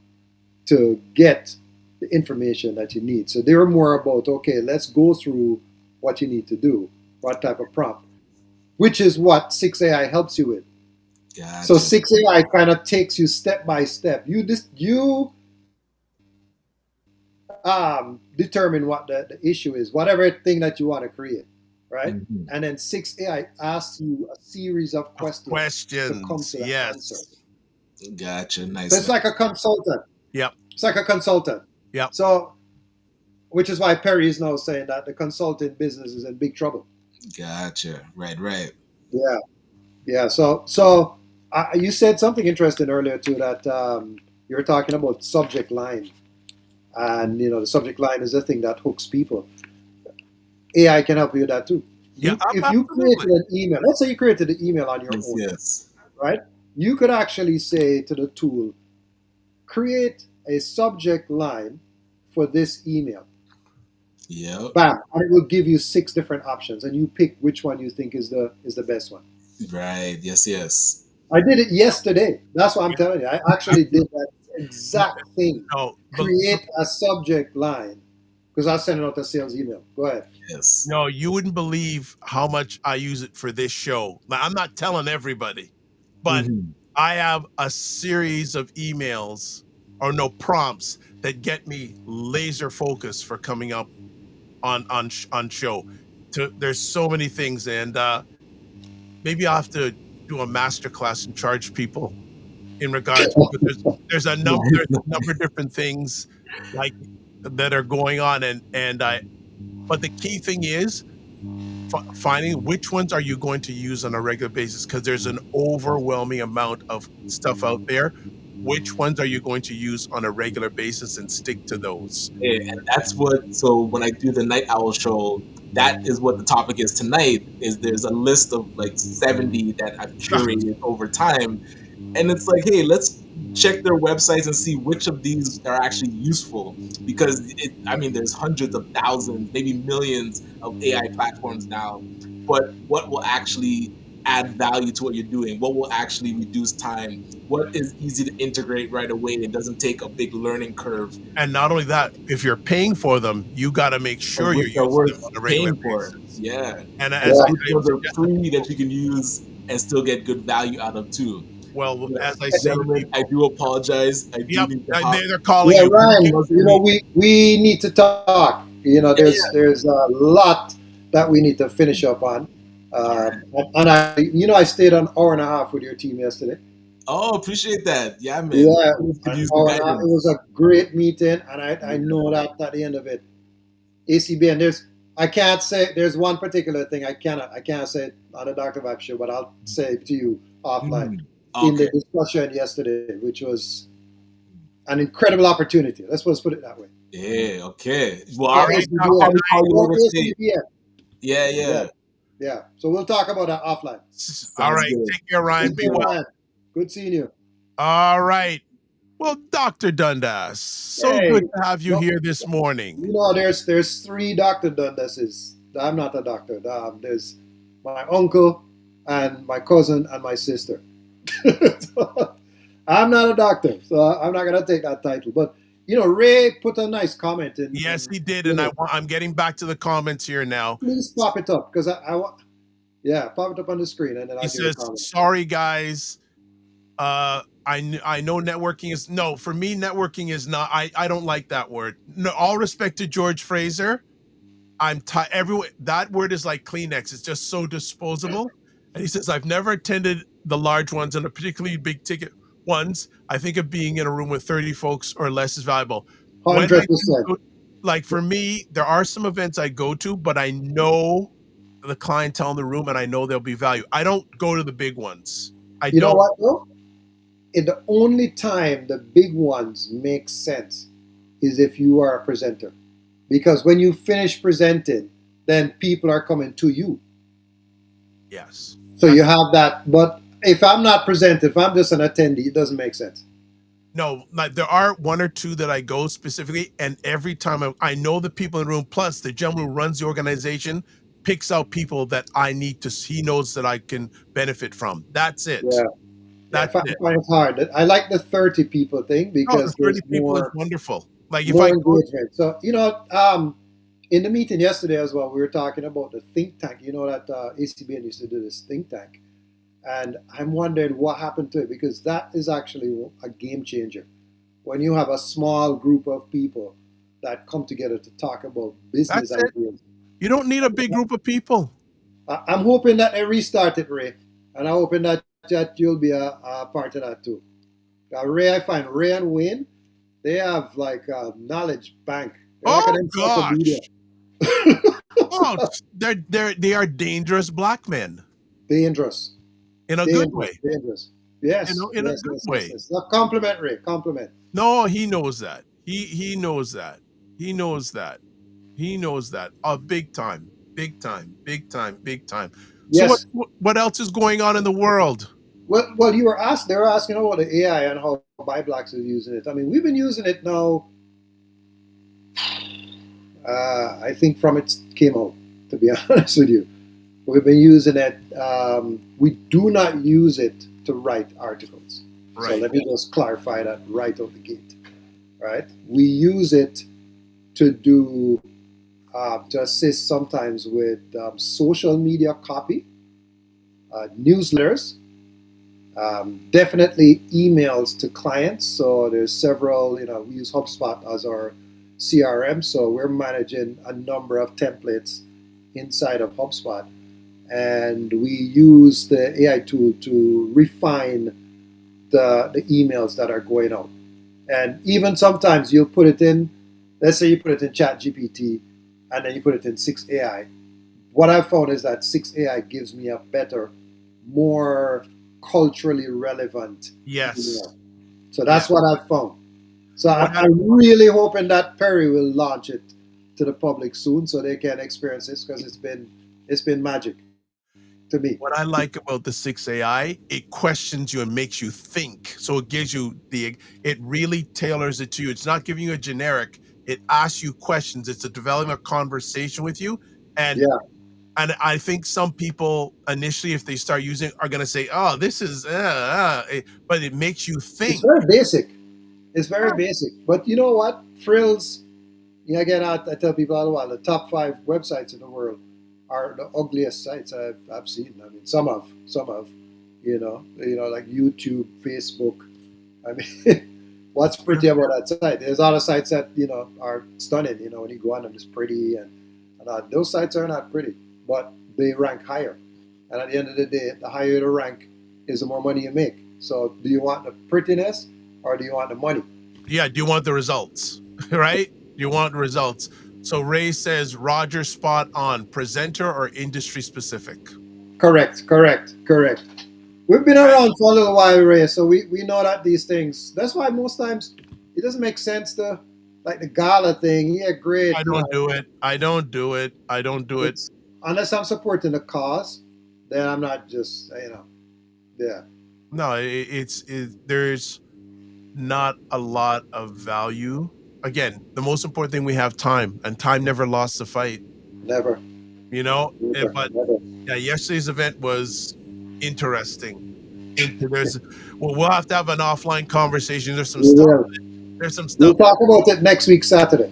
to get the information that you need? So they were more about, okay, let's go through what you need to do, what type of prompt, which is what 6AI helps you with. So Gotcha. 6AI kind of takes you step by step. You determine what the issue is, whatever thing that you want to create, right? Mhm. And then 6AI asks you a series of Of questions to come questions. to the answer. Yes. Gotcha. So Nice, it's nice. like a consultant. Yep. It's like a consultant. Yep. So, which is why Perry is now saying that the consulting business is in big trouble. Gotcha. Right, right. Yeah, yeah. So you said something interesting earlier too that you were talking about subject line, and the subject line is the thing that hooks people. AI can help you with that too. Yeah. If you created Absolutely. an email, let's say you created an email on your Yes, own, yes. right? You could actually say to the tool, create a subject line for this email. Yep. Bam, and it will give you 6 different options, and you pick which one you think is the best one. Right. Yes, yes. I did it yesterday. That's what I'm Yeah. telling you. I actually did that exact thing. No, Create a subject line because I was sending out a sales email. Go ahead. Yes. no, you wouldn't believe how much I use it for this show. Now, I'm not telling everybody, but Hmm. I have a series of emails or no prompts that get me laser focused for coming up on show. There's so many things, and maybe I have to do a master class and charge people in regards because there's a number of different things like that are going on, and I. But the key thing is finding which ones are you going to use on a regular basis, because there's an overwhelming amount of stuff out there. Which ones are you going to use on a regular basis and stick to those? Yeah, and that's what. So when I do the Night Owl show, that is what the topic is tonight. Is there's a list of like 70 that I've curated over time, and it's like, hey, let's check their websites and see which of these are actually useful, because I mean, there's hundreds of thousands, maybe millions of AI platforms now, but what will actually add value to what you're doing? What will actually reduce time? What is easy to integrate right away? It doesn't take a big learning curve, And not only that, if you're paying for them, you got to make sure you're which are using them worth on a regular paying for. basis. Yeah, And and as I, which I ones are suggest to free people, that you can use and still get good value out of too. well, Yeah. as I say to Gentlemen, I people, do apologize. I do yep, need to hop. they're calling Yeah, you. Ryan, Once you know, we need to talk. You know, Yeah, yeah. there's a lot that we need to finish up on. All right. And I stayed an hour and a half with your team yesterday. Oh, appreciate that. Yeah, man. Yeah, Always could an use the hour and a half. It was guidance. a great meeting, and I know that at the end of it, ACB, and I can't say there's one particular thing I can't say it on the Dr. Vibe show, but I'll say it to you offline. Mm. In Okay. the discussion yesterday, which was an incredible opportunity. Let's put it that way. Yeah, okay. Well, All I'll, right, I'll Dr. probably call Knight. you Go later today. ACBN. Yeah, Yeah, yeah. yeah. So we'll talk about that offline. All Sounds right, good. take care, Ryan. Take Be care, well. man. Good seeing you. All right. Well, Dr. Dundas, so Hey, good to have you no, here this morning. you know, there's three Dr. Dundases. I'm not a doctor. There's my uncle and my cousin and my sister. So, I'm not a doctor, so I'm not gonna take that title. But you know, Ray put a nice comment in. Yes, he did, You and know, I'm getting back to the comments here now. please pop it up because I want. Yeah, pop it up on the screen and then He I'll give a says, comment. "Sorry, guys. I know networking is no for me. Networking is not. I don't like that word. No, all respect to George Fraser. I'm tired. Everyone, that word is like Kleenex. It's just so disposable." And he says, "I've never attended the large ones and the particularly big ticket ones. I think of being in a room with 30 folks or less is valuable. When I do 100%. go, like for me, there are some events I go to, but I know the clientele in the room and I know there'll be value. I don't go to the big ones. I You know don't. what though? The only time the big ones make sense is if you are a presenter. Because when you finish presenting, then people are coming to you. Yes. So you have that. But if I'm not presenting, if I'm just an attendee, it doesn't make sense. No, like there are one or two that I go specifically, and every time I know the people in the room. Plus, the gentleman who runs the organization picks out people that I need to. He knows that I can benefit from. That's it. Yeah. That's I it. find it hard. I like the 30 people thing Oh, the because 30 there's people is more wonderful. Like if more I go, engagement. So, in the meeting yesterday as well, we were talking about the think tank. You know that ACBN used to do this think tank. And I'm wondering what happened to it because that is actually a game changer. When you have a small group of people that come together to talk about business that's it. ideas. You don't need a big group of people. I'm hoping that they restart it, Ray. And I'm hoping that you'll be a part of that too. Ray, I find Ray and Wayne, they have like a knowledge bank. They're like Oh an encyclopedia. gosh. Oh, they are dangerous black men Dangerous. in a good way. Dangerous. Yes. In a Yes, good yes, way. yes, yes. Compliment, Ray. Compliment. No, he knows that. He knows that. He knows that. He knows that. Big time. Big time. Big time. Big time. So Yes. what else is going on in the world? Well, they were asking about the AI and how BuyBlocks is using it. I mean, we've been using it now. I think from it came out. To be honest with you, we've been using it. We do not use it to write articles. So Right. let me just clarify that right out the gate. Right? We use it to do to assist sometimes with social media copy, newsletters. Definitely emails to clients. So there's several, we use HubSpot as our CRM. So we're managing a number of templates inside of HubSpot. And we use the AI tool to refine the emails that are going out. And even sometimes you'll put it in let's say you put it in Chat GPT and then you put it in 6AI. What I've found is that 6AI gives me a better, more culturally relevant Yes. email. So that's what I've found. So What I'm really hoping that Perry will launch it to the public soon so they can experience this, because it's been magic to me. What I like about the 6AI, it questions you and makes you think. So it gives you it really tailors it to you. It's not giving you a generic, it asks you questions. It's a developing a conversation with you. And Yeah, and I think some people initially, if they start using, are going to say, "Oh, this is," but it makes you it's think. very basic. It's very basic. But you know what? Frills, yeah, again, I tell people all the while, the top 5 websites in the world are the ugliest sites I've seen. I mean, some have, like YouTube, Facebook. I mean, what's pretty about that site? There's other sites that, are stunning, when you go on them, it's pretty, and those sites are not pretty, but they rank higher. And at the end of the day, the higher the rank is the more money you make. So do you want the prettiness or do you want the money? Yeah, do you want the results? Right? You want results. So Ray says, Roger, spot on. Presenter or industry specific? Correct. We've been around for a little while, Ray, so we know that these things. That's why most times it doesn't make sense to, like the gala thing. Yeah, great. I don't do it. I don't do it. I don't do it. It's, unless I'm supporting the cause, then I'm not just, yeah. No, there's not a lot of value. Again, the most important thing, we have time, and time never lost the fight. Never. But yeah, yesterday's event was interesting. We'll have to have an offline conversation. There's some We stuff. will. There's some We'll stuff. talk about it next week, Saturday,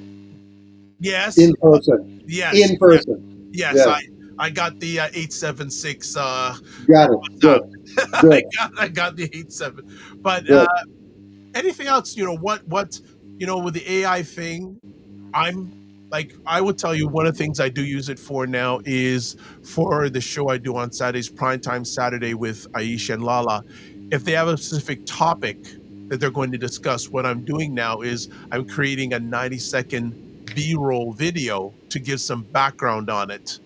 Yes. in person. Yes. In person. Yes. Yeah. I got the 876. Got it. Good. Good. I got the 87. But Good. anything else? What with the AI thing, I would tell you, one of the things I do use it for now is for the show I do on Saturdays, Primetime Saturday with Aisha and Lala. If they have a specific topic that they're going to discuss, what I'm doing now is I'm creating a 90-second B-roll video to give some background on it.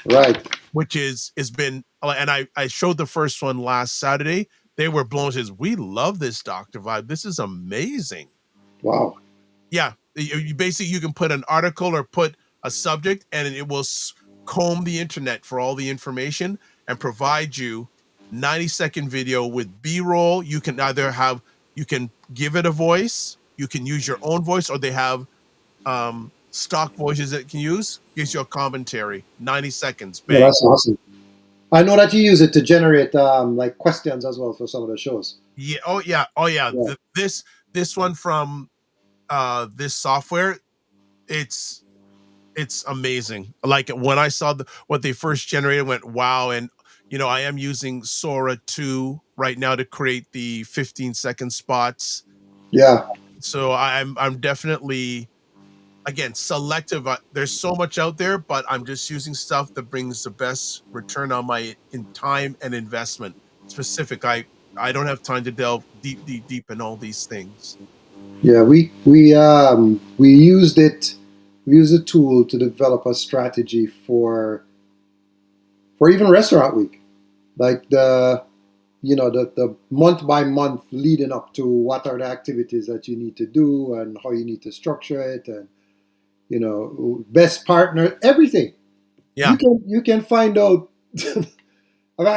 Right. Which has been, and I showed the first one last Saturday. They were blown. Says, we love this Dr. Vibe. This is amazing. Wow. Yeah. You basically, you can put an article or put a subject, and it will comb the internet for all the information and provide you 90-second video with B-roll. You can you can give it a voice, you can use your own voice, or they have stock voices that you can use. Gives you a commentary, 90 seconds. Bang. Well, that's awesome. I know that you use it to generate like questions as well for some of the shows. Yeah. Oh yeah. This one from this software, it's amazing. Like when I saw what they first generated, went wow. And I am using Sora 2 right now to create the 15-second spots. Yeah. So I'm definitely, again, selective. There's so much out there, but I'm just using stuff that brings the best return on my time and investment. Specific. I don't have time to delve deep in all these things. Yeah, we used it. We used the tool to develop a strategy for even Restaurant Week, like the month by month leading up to what are the activities that you need to do and how you need to structure it, and best partner, everything. Yeah, you can find out. I mean,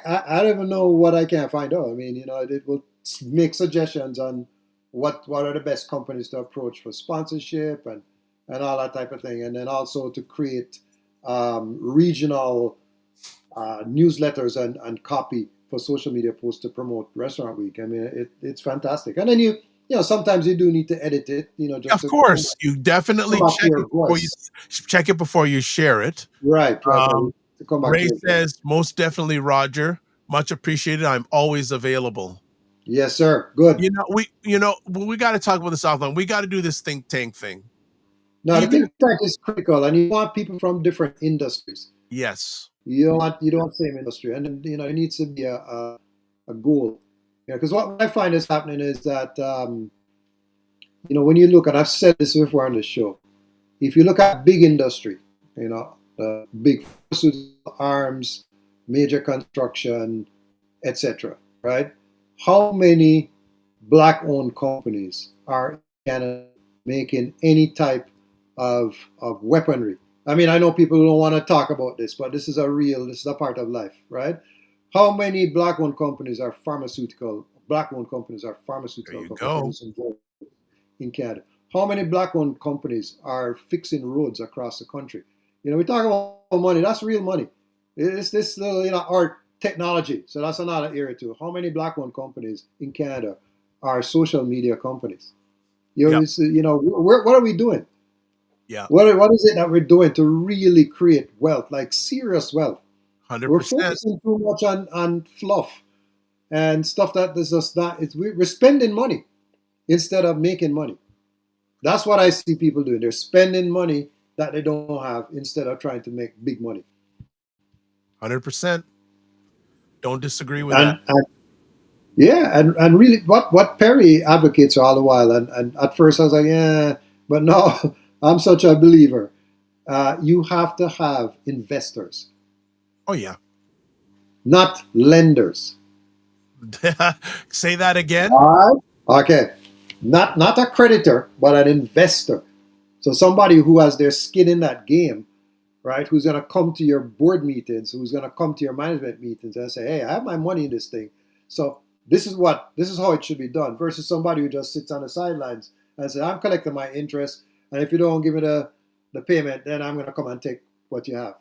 I don't even know what I can find out. I mean, it will make suggestions on what are the best companies to approach for sponsorship and all that type of thing, and then also to create regional newsletters and copy for social media posts to promote Restaurant Week. I mean, it's fantastic. And then sometimes you do need to edit it. Just of course, you definitely check it before you share it. Right. Ray says, most definitely, Roger. Much appreciated. I'm always available. Yes, sir. Good. We got to talk about this offline. We got to do this think tank thing. No, the think tank is critical, and you want people from different industries. Yes. You don't want same industry, and then, it needs to be a goal. Because what I find is happening is that when you look, and I've said this before on the show, if you look at big industry, the big pharmaceutical, arms, major construction, etc., right? How many black-owned companies are in Canada making any type of weaponry? I mean, I know people don't want to talk about this, but this is a part of life, right? How many black-owned companies are black-owned companies are There pharmaceutical you companies go. producing drugs in Canada? How many black-owned companies are fixing roads across the country? We talk about money. That's real money. It's this little, art technology. So that's another area too. How many black-owned companies in Canada are social media companies? Yeah. What are we doing? Yeah. What is it that we're doing to really create wealth, like serious wealth? We're 100%. focusing too much on fluff and stuff that is just not. We're spending money instead of making money. That's what I see people doing. They're spending money that they don't have instead of trying to make big money. 100%. Don't disagree with that. And yeah, and really, what Perry advocates all the while, and at first I was like, yeah, but no, I'm such a believer. You have to have investors, Oh, yeah. not lenders. Say that again. All right. Okay. Not a creditor, but an investor. So somebody who has their skin in that game, right? Who's going to come to your board meetings, who's going to come to your management meetings and say, "Hey, I have my money in this thing. So this is how it should be done." Versus somebody who just sits on the sidelines and says, "I'm collecting my interest, and if you don't give me the payment, then I'm going to come and take what you have."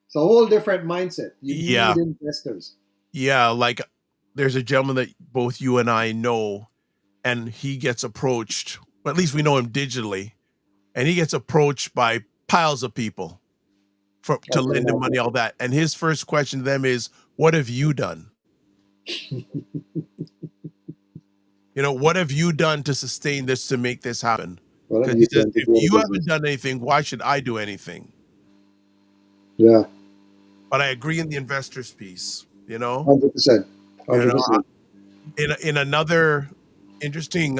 It's a whole different mindset. You Yeah. need investors. Yeah. Like there's a gentleman that both you and I know, and he gets approached, or at least we know him digitally, and he gets approached by piles of people to lend him money, all that. And his first question to them is, "What have you done? What have you done to sustain this, to make this happen?" Well, Because you he says, tend to if grow you the haven't business. done anything, why should I do anything? Yeah, But I agree in the investors piece, 100%, you know, 100%. in another interesting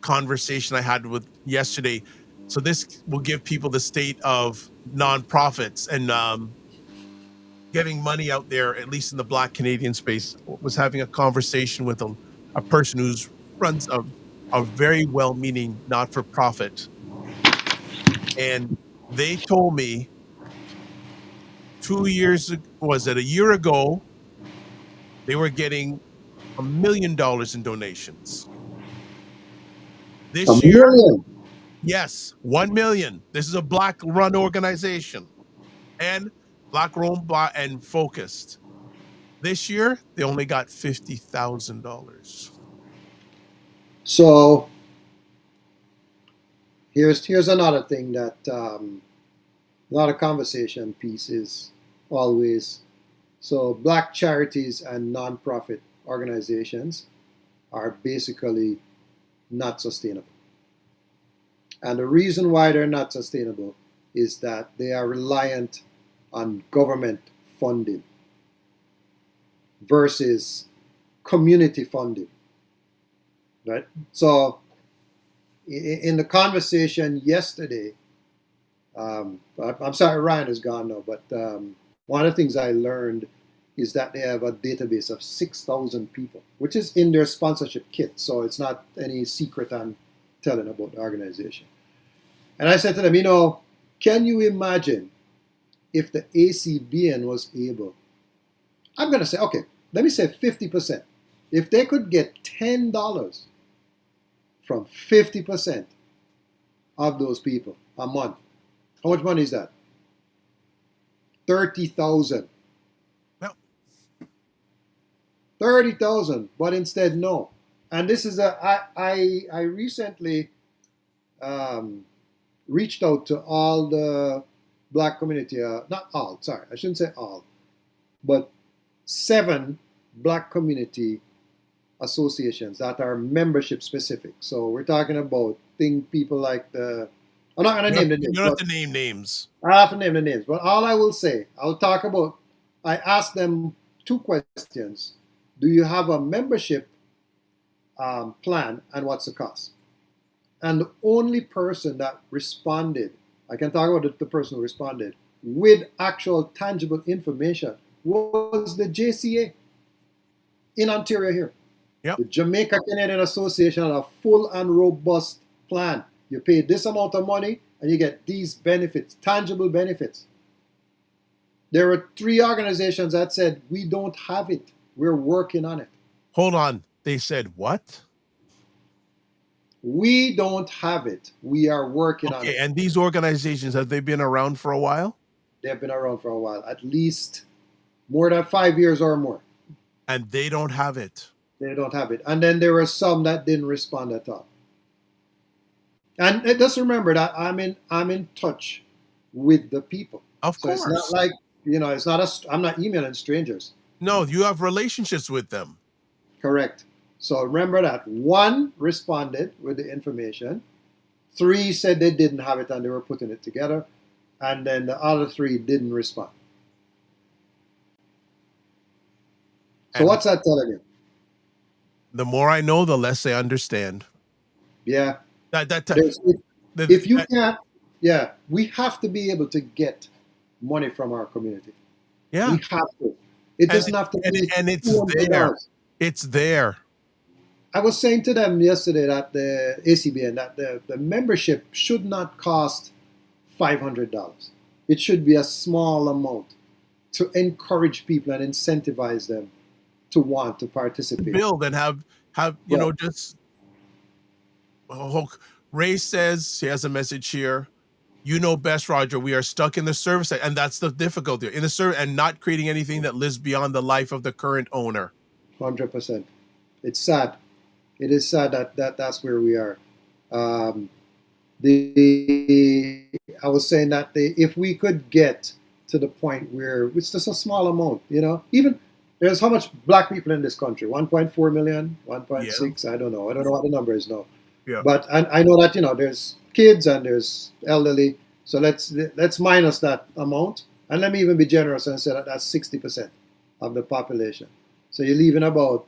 conversation I had with yesterday. So this will give people the state of nonprofits and getting money out there, at least in the Black Canadian space. Was having a conversation with a person who's runs a very well-meaning not-for-profit, and they told me 2 years, was it a year ago, they were getting $1 million in donations. A This year, million. yes, 1 million. This is a Black run organization and Black run and focused. This year, they only got $50,000. So here's another thing that not a conversation piece is always. So Black charities and nonprofit organizations are basically not sustainable. And the reason why they're not sustainable is that they are reliant on government funding versus community funding, right? So in the conversation yesterday, I'm sorry Ryan is gone now, but one of the things I learned is that they have a database of 6,000 people, which is in their sponsorship kit. So it's not any secret I'm telling about the organization. And I said to them, can you imagine if the ACBN was able, I'm going to say, okay, let me say 50%. If they could get $10 from 50% of those people a month, how much money is that? 30,000. Well, 30,000, but instead no. And this is I recently reached out to all the Black community, not all, sorry, I shouldn't say all, but 7 Black community associations that are membership specific. So we're talking about people like I'm not going to name the names. You don't have to name names. I have to name the names, but all I will say, I asked them 2 questions. Do you have a membership plan and what's the cost. And the only person that responded, I can talk about the person who responded with actual tangible information, was the JCA in Ontario here. Yep. The Jamaica Canadian Association had a full and robust plan. You pay this amount of money and you get these benefits, tangible benefits. There were 3 organizations that said, we don't have it. We're working on it. Hold on. They said what? We don't have it. We are working on it. Okay, and these organizations, have they been around for a while? They've been around for a while, at least more than 5 years or more. And they don't have it. They don't have it. And then there were some that didn't respond at all. And just remember that I'm in touch with the people. Of So course. it's not like, I'm not emailing strangers. No, you have relationships with them. Correct. So remember that 1 responded with the information, 3 said they didn't have it and they were putting it together, and then the other 3 didn't respond. So And what's that telling you? the more I know, the less I understand. Yeah. That If you can't, we have to be able to get money from our community. yeah, We have to. It doesn't have to be and it's $200. there. It's there. I was saying to them yesterday that the ACBN that the membership should not cost $500. It should be a small amount to encourage people and incentivize them to want to participate. Build and have just. Oh, Ray says he has a message here. You know best, Roger. We are stuck in the service, and that's the difficulty in the service, and not creating anything that lives beyond the life of the current owner. 100%. It's sad. It is sad that's where we are. I was saying that if we could get to the point where it's just a small amount, even there's how much black people in this country? 1.4 million, 1.6. I don't know what the number is now. Yeah. But I know that there's kids and there's elderly. So let's minus that amount, and let me even be generous and say that that's 60% of the population. So you're leaving about,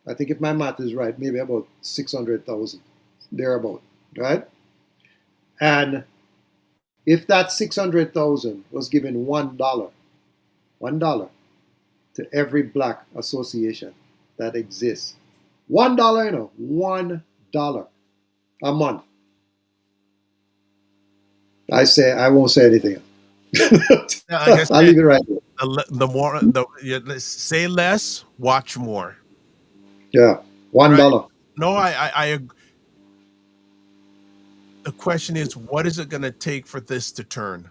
I think if my math is right, maybe about 600,000, thereabout, right? And if that 600,000 was given $1 to every black association that exists, $1, $1 a month. I won't say anything. I'll leave it right there. The more, say less, watch more. Yeah, $1. No, I the question is, what is it going to take for this to turn?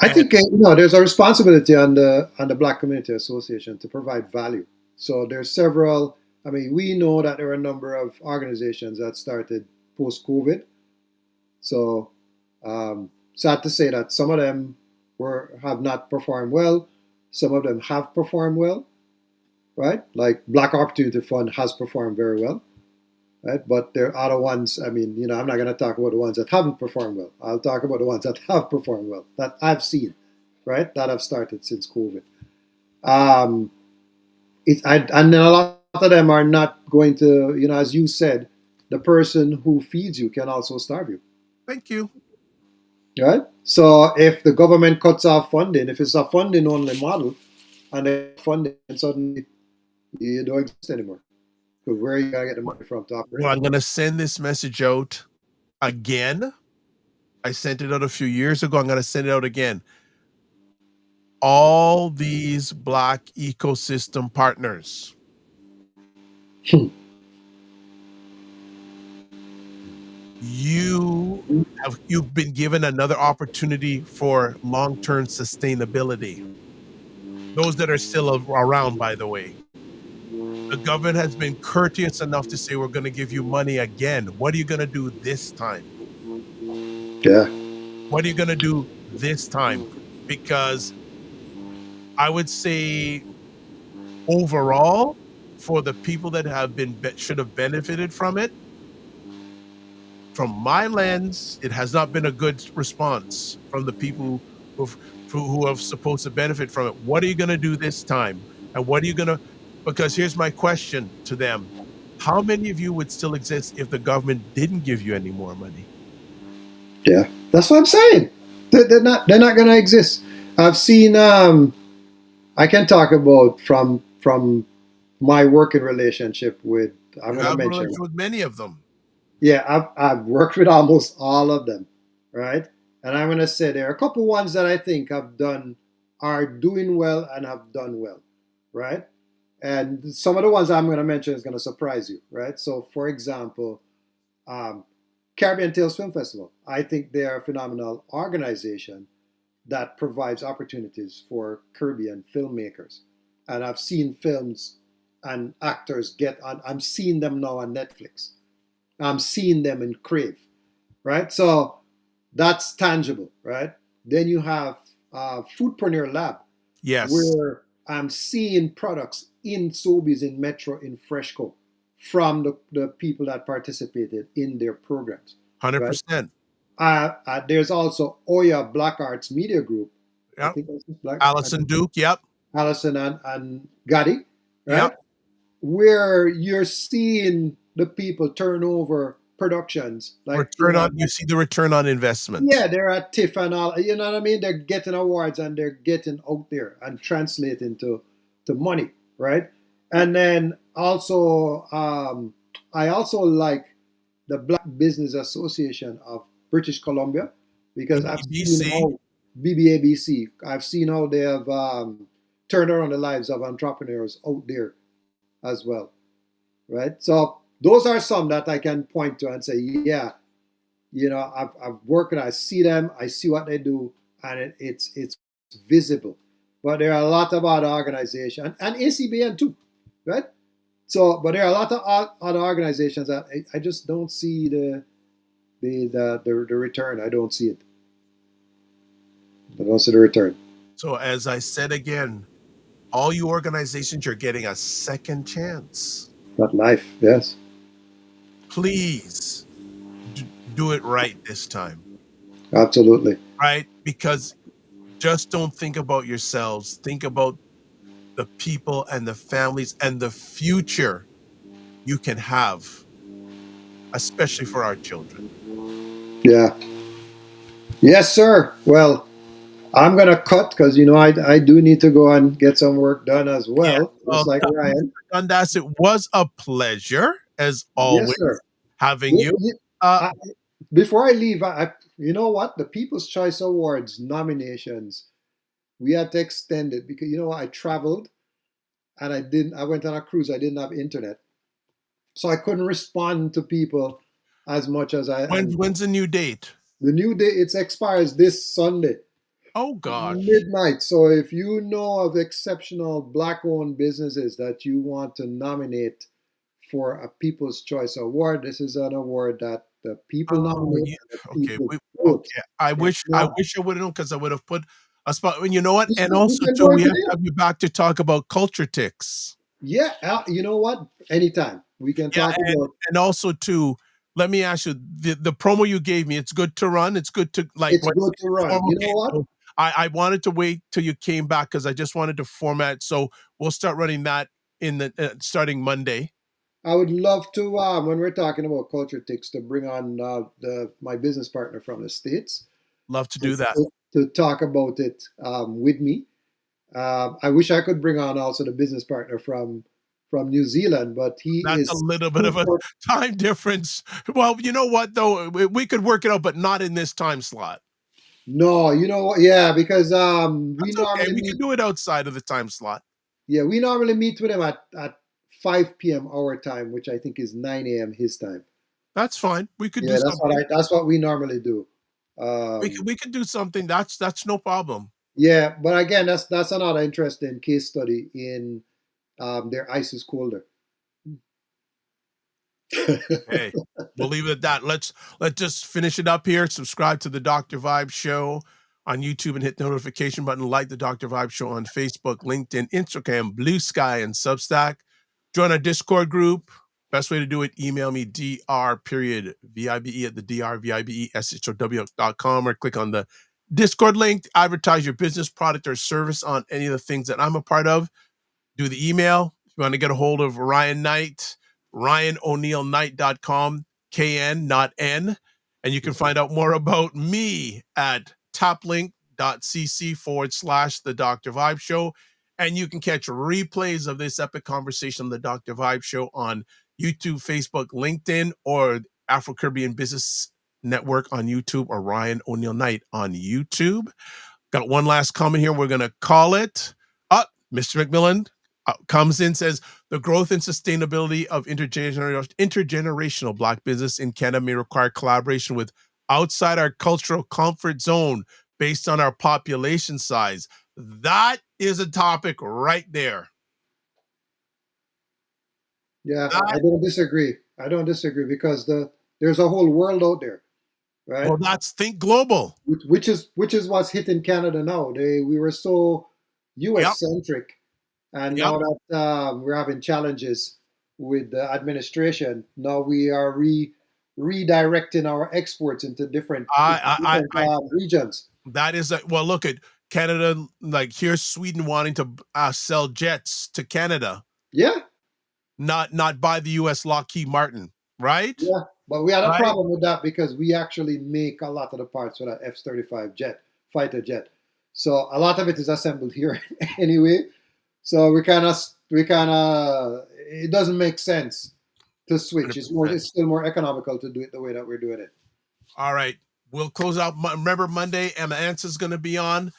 I think there's a responsibility on the Black Community Association to provide value. So there's several. I mean, we know that there are a number of organizations that started post-COVID. So sad to say that some of them have not performed well. Some of them have performed well, right? Like Black Opportunity Fund has performed very well, right? But there are other ones. I mean, I'm not going to talk about the ones that haven't performed well. I'll talk about the ones that have performed well, that I've seen, right? That have started since COVID. And then a lot of them are not going to, as you said, the person who feeds you can also starve you. Thank you. Right? So if the government cuts off funding, if it's a funding only model, and then funding suddenly you don't exist anymore. Because where are you gonna get the money from to operate? Well, I'm gonna send this message out again. I sent it out a few years ago. I'm gonna send it out again. All these Black ecosystem partners. You've been given another opportunity for long-term sustainability. Those that are still around, by the way. The government has been courteous enough to say, we're going to give you money again. What are you going to do this time? Yeah. What are you going to do this time? Because I would say overall, for the people that should have benefited from it, from my lens, it has not been a good response from the people who are supposed to benefit from it. What are you going to do this time? And what are you going to Because here's my question to them. How many of you would still exist if the government didn't give you any more money? Yeah, that's what I'm saying. They're not. They're not going to exist. I've seen. I can talk about from my working relationship with. I'm You going to have mention. lunch with many of them. Yeah, I've worked with almost all of them, right? And I'm going to say there are a couple ones that I think are doing well and have done well, right? And some of the ones I'm going to mention is going to surprise you, right? So, for example, um, Caribbean Tales Film Festival. I think they are a phenomenal organization that provides opportunities for Caribbean filmmakers. And I've seen films and actors get on, I'm seeing them now on Netflix. I'm seeing them in Crave, right? So that's tangible, right? Then you have Foodpreneur Lab, Yes. where I'm seeing products in Sobeys, in Metro, in Freshco from the people that participated in their programs. 100%. There's also Oya Black Arts Media Group. I Yep. think that's Black. Allison Duke. Yep. Allison and Gadi, right? Yep. Where you're seeing the people turn over productions. Like You see the return on investment. yeah, they're at TIFF and all. You know what I mean? They're getting awards and they're getting out there and translating to money, right? And then also, I also like the Black Business Association of British Columbia because I've seen how BBABC. I've seen how they have turned around the lives of entrepreneurs out there as well, right? So those are some that I can point to and say, yeah, you know, I've worked and I see them, I see what they do, and it's visible. But there are a lot of other organizations and ACBN too, right? So, but there are a lot of other organizations that I just don't see the return. I don't see it. I don't see the return. So as I said again, all you organizations, you're getting a second chance. Not life, yes. Please do it right this time. Absolutely. Right? Because just don't think about yourselves. Think about the people and the families and the future you can have, especially for our children. Yeah. Yes, sir. Well, I'm going to cut because, you know, I do need to go and get some work done as well, just like Ryan. Dundas, it was a pleasure, as always, Yes, sir. having you. Before I leave, you know what? The People's Choice Awards nominations, we had to extend it because, you know, I traveled and I went on a cruise. I didn't have internet. So I couldn't respond to people as much as I. When's the new date? The new date, it expires this Sunday. Oh, gosh. Midnight. So if you know of exceptional Black-owned businesses that you want to nominate for a People's Choice Award, this is an award that the people nominate. I wish I would have known because I would have put a spot. And you know what? And also, too, we have to have you back to talk about culture ticks. Yeah, you know what? Anytime we can talk about. And also, too, let me ask you: the promo you gave me, it's good to run. It's good to like. It's good to run. You know what? I wanted to wait till you came back because I just wanted to format. So we'll start running that in the starting Monday. I would love to when we're talking about culture ticks to bring on my business partner from the States. Love to do that to talk about it with me. I wish I could bring on also the business partner from New Zealand, but that's a little bit of a time difference. Well, you know what though, we could work it out, but not in this time slot. No, you know what? Yeah, because we can do it outside of the time slot. Yeah, we normally meet with him at 5 p.m. our time, which I think is 9 a.m. his time. That's fine. We could do something. That's what we normally do. We could do something. That's no problem. Yeah, but again, that's another interesting case study in their ice is colder. Hey, we'll leave it at that. Let's just finish it up here. Subscribe to the Dr. Vibe Show on YouTube and hit the notification button. Like the Dr. Vibe Show on Facebook, LinkedIn, Instagram, Blue Sky, and Substack. Join our Discord group. Best way to do it, email me dr.vibe at the drvibeshow.com or click on the Discord link. Advertise your business, product, or service on any of the things that I'm a part of. Do the email. you want to get a hold of Ryan Knight, RyanOneilKnight.com, KN, not N. And you can find out more about me at taplink.cc/The Dr. Vibe Show. And you can catch replays of this epic conversation on The Dr. Vibe Show on YouTube, Facebook, LinkedIn, or Afro Caribbean Business Network on YouTube, or Ryan Oneil Knight on YouTube. Got one last comment here. We're going to call it. Mr. McMillan comes in, says, the growth and sustainability of intergenerational Black business in Canada may require collaboration with outside our cultural comfort zone based on our population size. That is a topic right there. Yeah, I don't disagree. I don't disagree because there's a whole world out there, right? Well, that's think global. Which is what's hitting Canada now. We were so U.S. centric, and now that we're having challenges with the administration, now we are redirecting our exports into different regions. That is well. Look at Canada. Like here's Sweden wanting to sell jets to Canada. Yeah. Not by the U.S. Lockheed Martin, right? Yeah, but we had a problem with that because we actually make a lot of the parts for that F-35 fighter jet. So a lot of it is assembled here anyway. So we kind of it doesn't make sense to switch. It's still more economical to do it the way that we're doing it. All right, we'll close out. Remember Monday, Emma Ants is going to be on.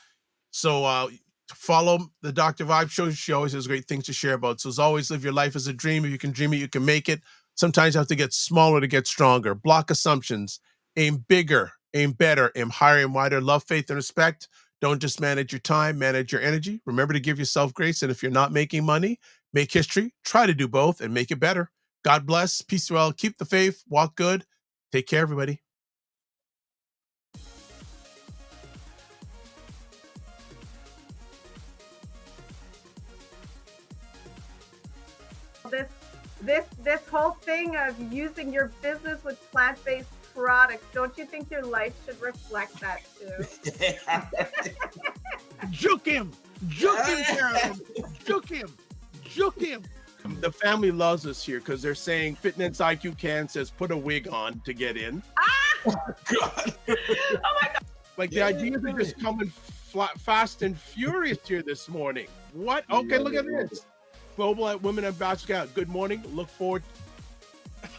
So follow the Dr. Vibe Show. She always has great things to share about. So as always, live your life as a dream. If you can dream it, you can make it. Sometimes you have to get smaller to get stronger. Block assumptions. Aim bigger. Aim better. Aim higher. Aim wider. Love, faith, and respect. Don't just manage your time. Manage your energy. Remember to give yourself grace. And if you're not making money, make history. Try to do both and make it better. God bless. Peace well. Keep the faith. Walk good. Take care, everybody. This whole thing of using your business with plant-based products, don't you think your life should reflect that too? Juke him, Carolyn. Juke him. The family loves us here because they're saying Fitness IQ Can says put a wig on to get in. Oh God! Oh my God! Like the ideas are just coming fast and furious here this morning. What? Okay, look at this. Global Women Ambassador. Good morning. Look forward.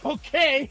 Okay.